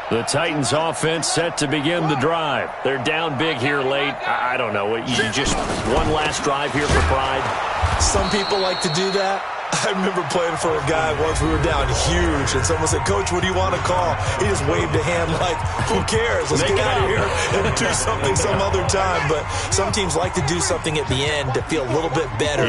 The Titans offense set to begin the drive. They're down big here late. I don't know. You just one last drive here for pride? Some people like to do that. I remember playing for a guy once. We were down huge, and someone said, "Coach, what do you want to call?" He just waved a hand like, "Who cares? Let's get out of here and do something some other time." But some teams like to do something at the end to feel a little bit better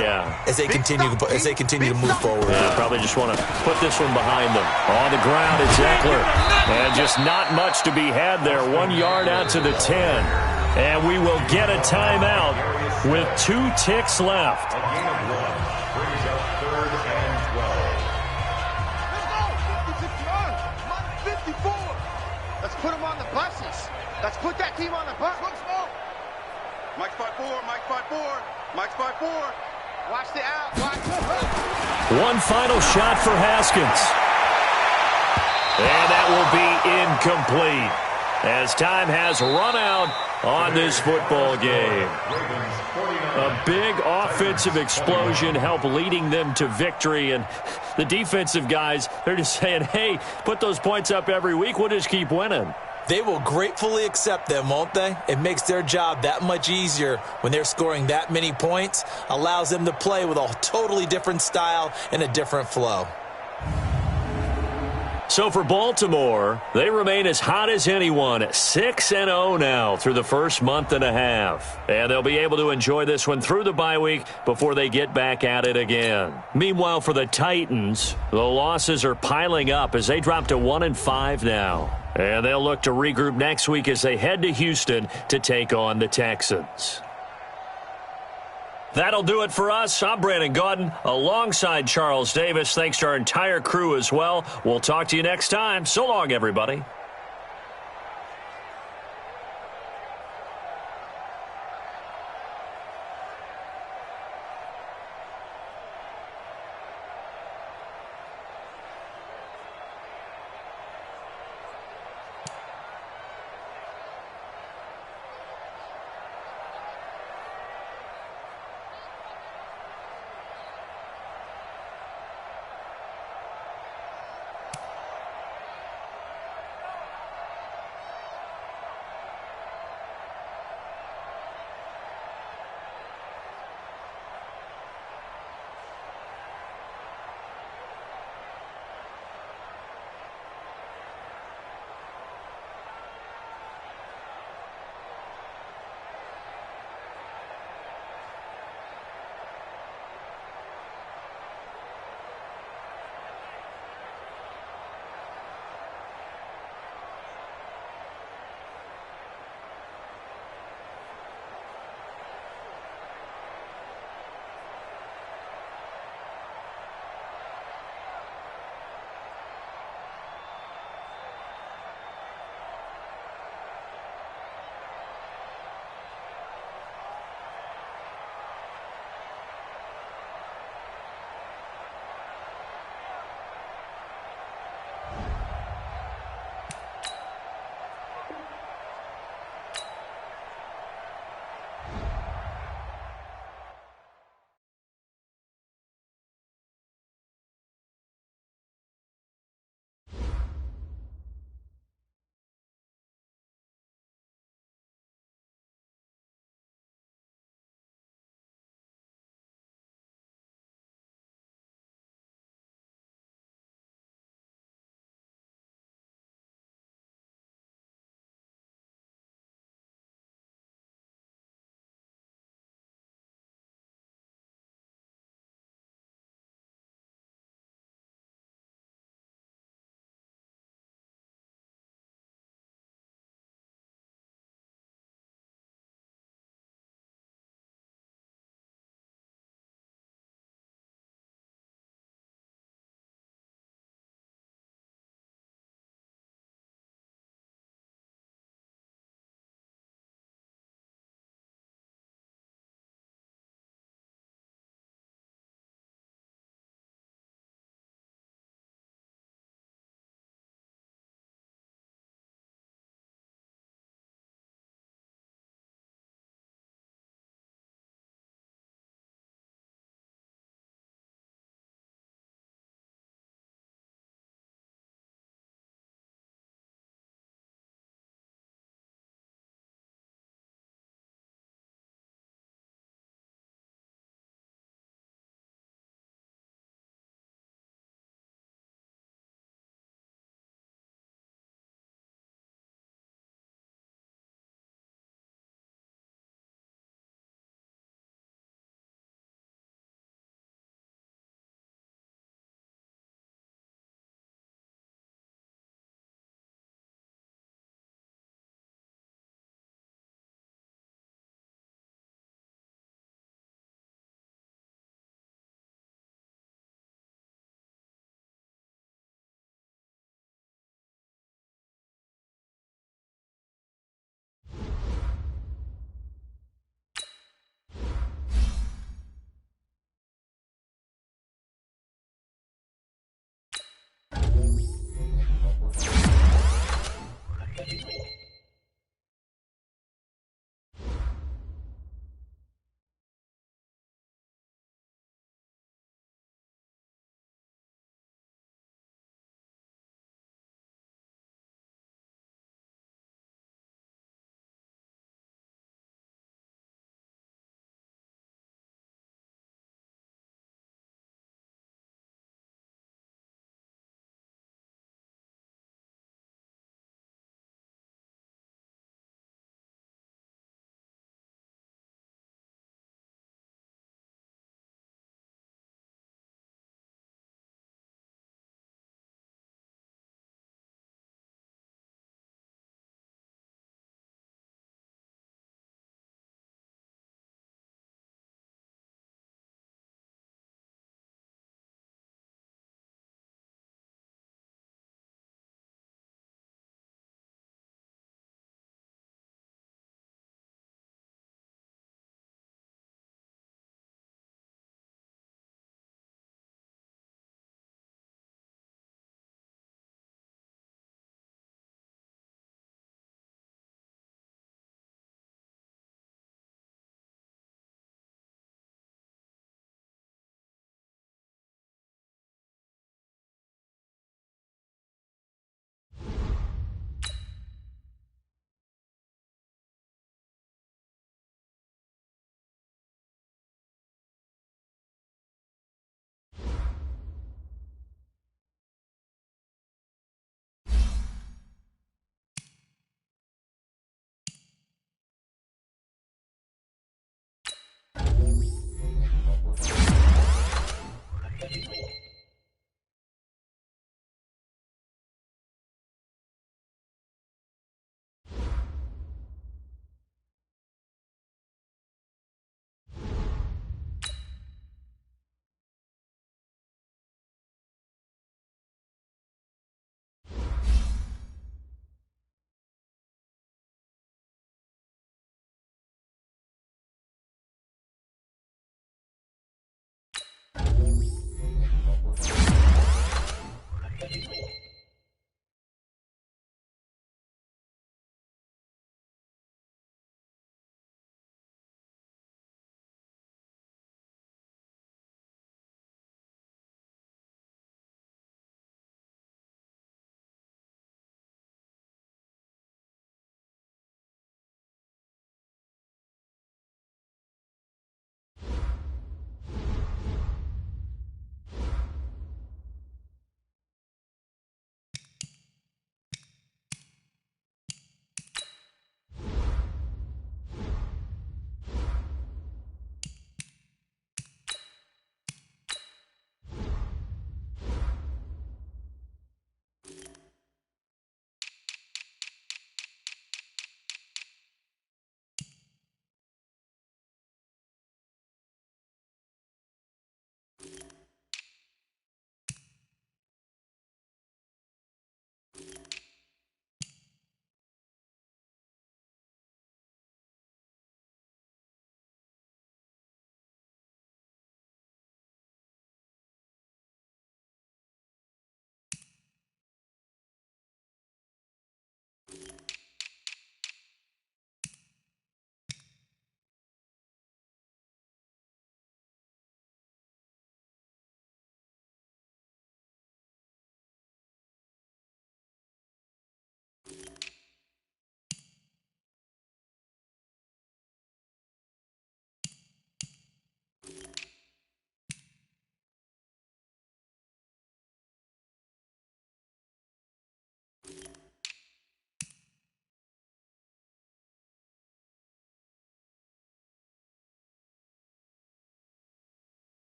as they continue to move forward. Yeah, probably just want to put this one behind them. On the ground, it's Eckler, and just not much to be had there. 1 yard out to the 10, and we will get a timeout with 2 ticks left. A gain of 1 brings up 3rd and 12. 54. Let's put them on the buses. Let's put that team on the bus. Mike's 5-4. Mike's 5-4. Mike's 5-4. Watch the out. Watch the One final shot for Haskins. And that will be incomplete as time has run out on this football game. A big offensive explosion helped leading them to victory, and the defensive guys, they're just saying, hey, put those points up every week, we'll just keep winning. They will gratefully accept them, won't they? It makes their job that much easier when they're scoring that many points, allows them to play with a totally different style and a different flow. So for Baltimore, they remain as hot as anyone, 6-0 now through the first month and a half. And they'll be able to enjoy this one through the bye week before they get back at it again. Meanwhile, for the Titans, the losses are piling up as they drop to 1-5 now. And they'll look to regroup next week as they head to Houston to take on the Texans. That'll do it for us. I'm Brandon Gaudin alongside Charles Davis. Thanks to our entire crew as well. We'll talk to you next time. So long, everybody.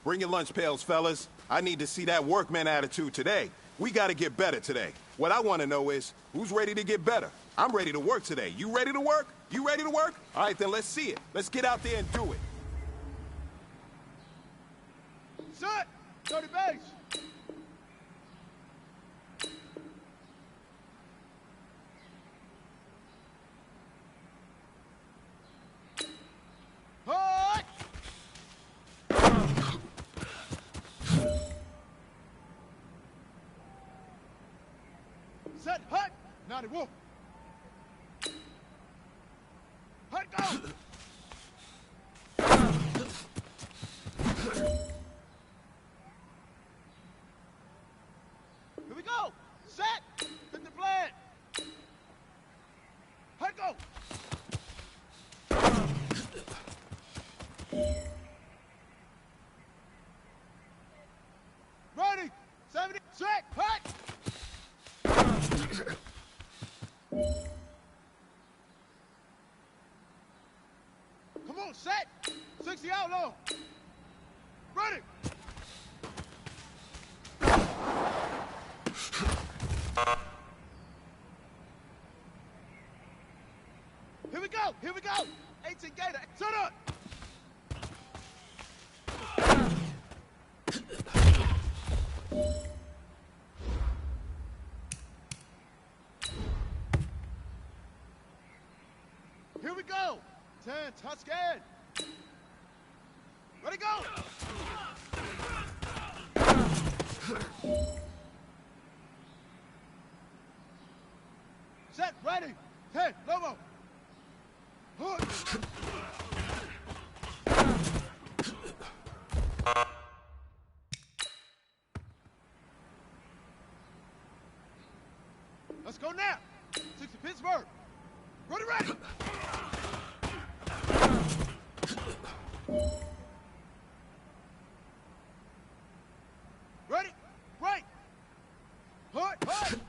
Bring your lunch pails, fellas. I need to see that workman attitude today. We got to get better today. What I want to know is, who's ready to get better? I'm ready to work today. You ready to work? You ready to work? All right, then let's see it. Let's get out there and do it. Set! Dirty base! Hut! Set, hut! Naughty wolf! Hut, go! Here we go! Set! Hit the plan! Hut, go! Ready! 70, set, hut! Come on, set! 60 out low! Ready! Here we go! Here we go! 18 Gator, set up! Here we go! 10, Tuscan! Ready, go! Set, ready! 10, Lobo! Hook! Let's go now! 60 Pittsburgh! Ready, ready! Ready? Right! Hut! Hut!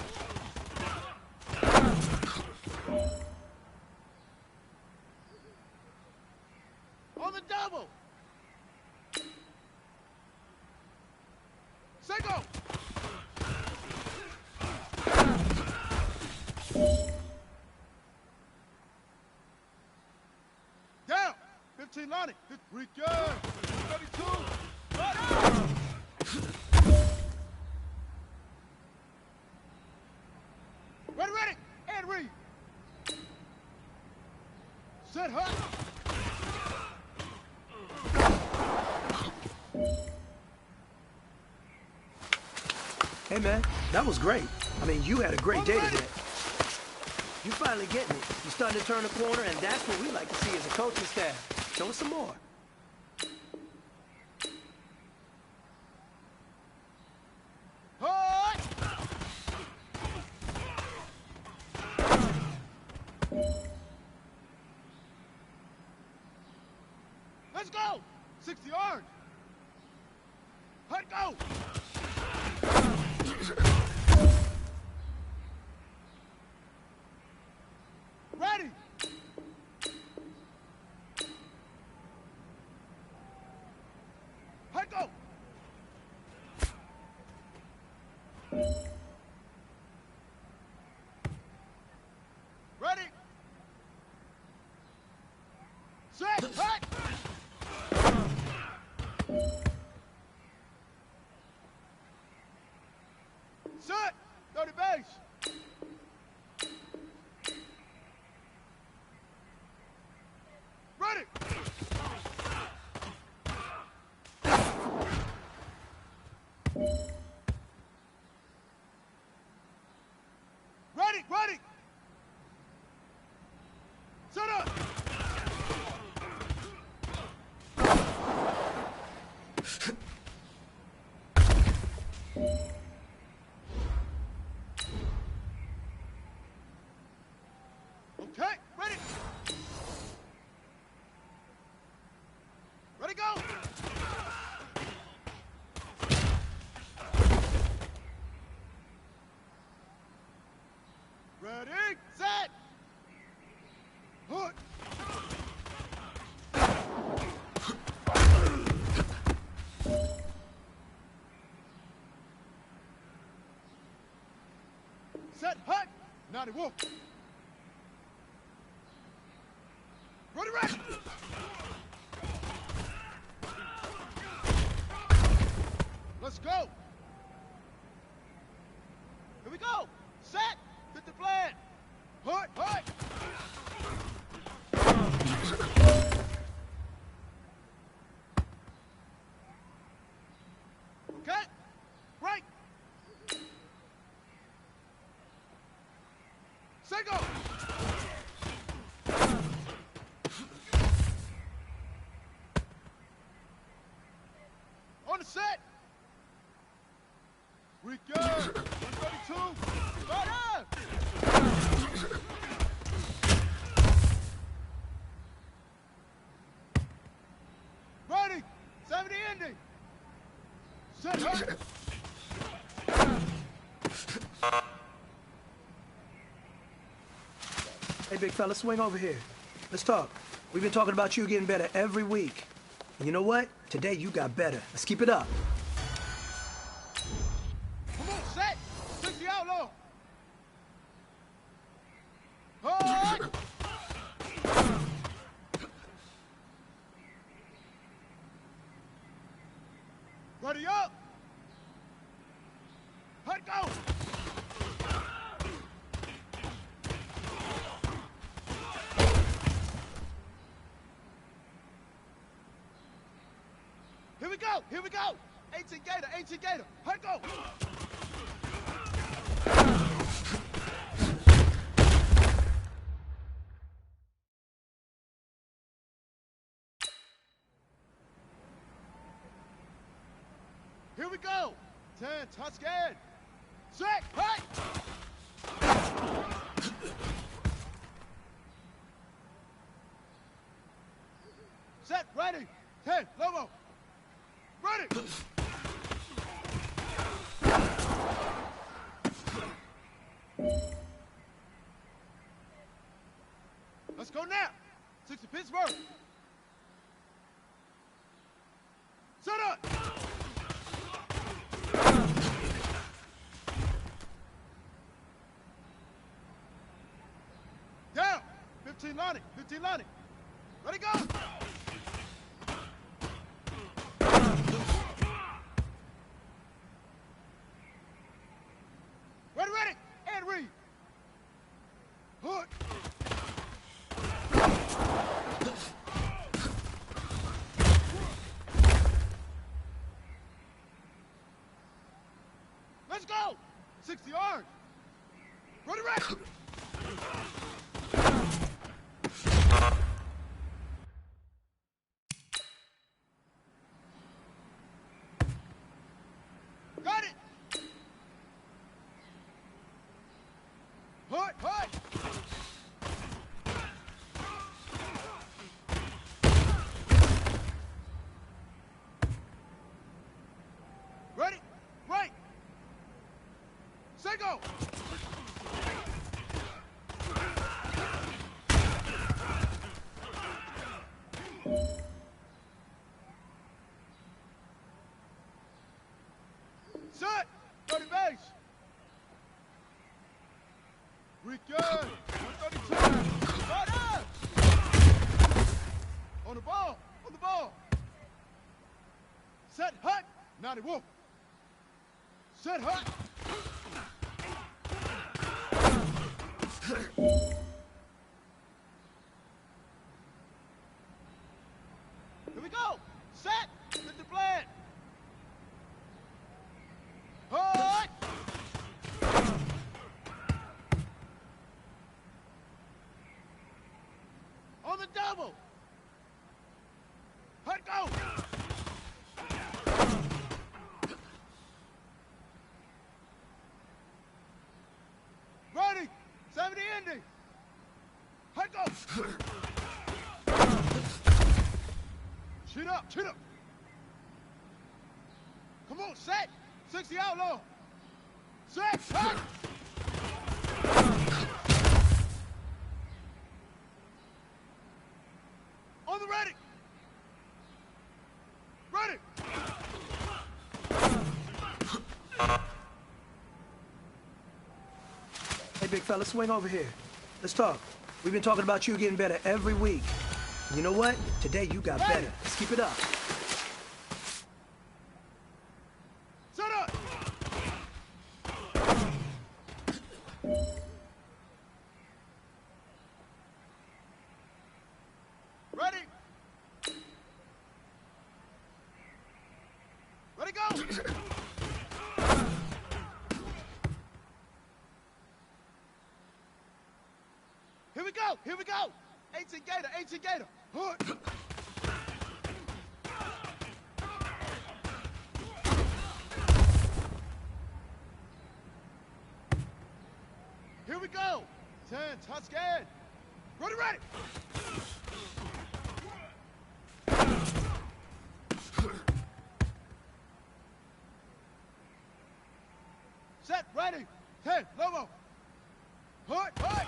On the double! Say go! Down! 15 Lonnie! Good weekend! 32! Ready, ready! And read! Set hut! Hey, man, that was great. I mean, you had a great day today. You finally getting it. You're starting to turn the corner, and that's what we like to see as a coaching staff. Show us some more. Hut! Let's go! 60 yards! Hut, go! Ready! Hut, go! Ready! Set! Hut! Set! 30 base! Ready! 90, wolf. Ready, ready. Let's go. Here we go. Set. Hit the plan. Hut, hut. Okay. Break. Set, go. On the set. We go. 132. Right up. Ready. 70 ending. Set her. Hey, big fella, swing over here. Let's talk. We've been talking about you getting better every week. And you know what? Today you got better. Let's keep it up. Come on, set. 60 outlaw. Hard. Ready up. Hard, go. Here we go. Here we go. 18 Gator. 18 Gator. Hard, go. Here we go. 10, touch scared. Set, hey! Set, ready. 10, Lobo. Ready. Let's go now. 60 Pittsburgh. Set up. Down. 15 Lonnie. 15 Lonnie. Ready, go. Ready, ready. And read. Hood. Let's go. 60 yards. Ready, ready. Got it. Hut, hut. Ready? Right. Set, go. Set. 30 base. We good. 132. Right up. On the ball. On the ball. Set, hut. 90 wolf. Set, hut. Here we go. Set. Hit the plan. Hut. On the double. Hut, go. Ready. 70 ending. Hut, go. Chin up, chin up. Come on, set. 60 outlaw. Set, hut. On the ready. Ready. Hey, big big fella, swing over here. Let's talk. We've been talking about you getting better every week. You know what? Today you got better. Let's keep it up. Shut up! Ready? Ready, go! Here we go! Here we go! 18 Gator! 18 Gator! Hood! Here we go! 10, touch scared! Ready, ready! Set, ready! 10, Lobo! Hood, hood!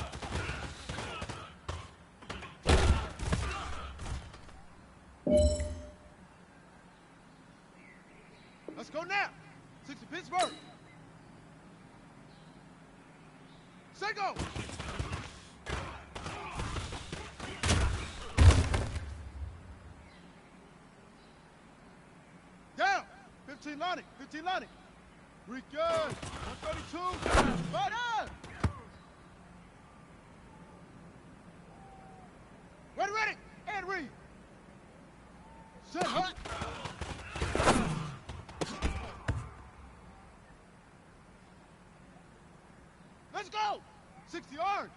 Let's go now! 60 Pittsburgh! Say go! Down! 15 Lonnie! 15 Lonnie! Rican! 132! Right on! Ready, ready! And read! Set hot! Let's go! 60 yards!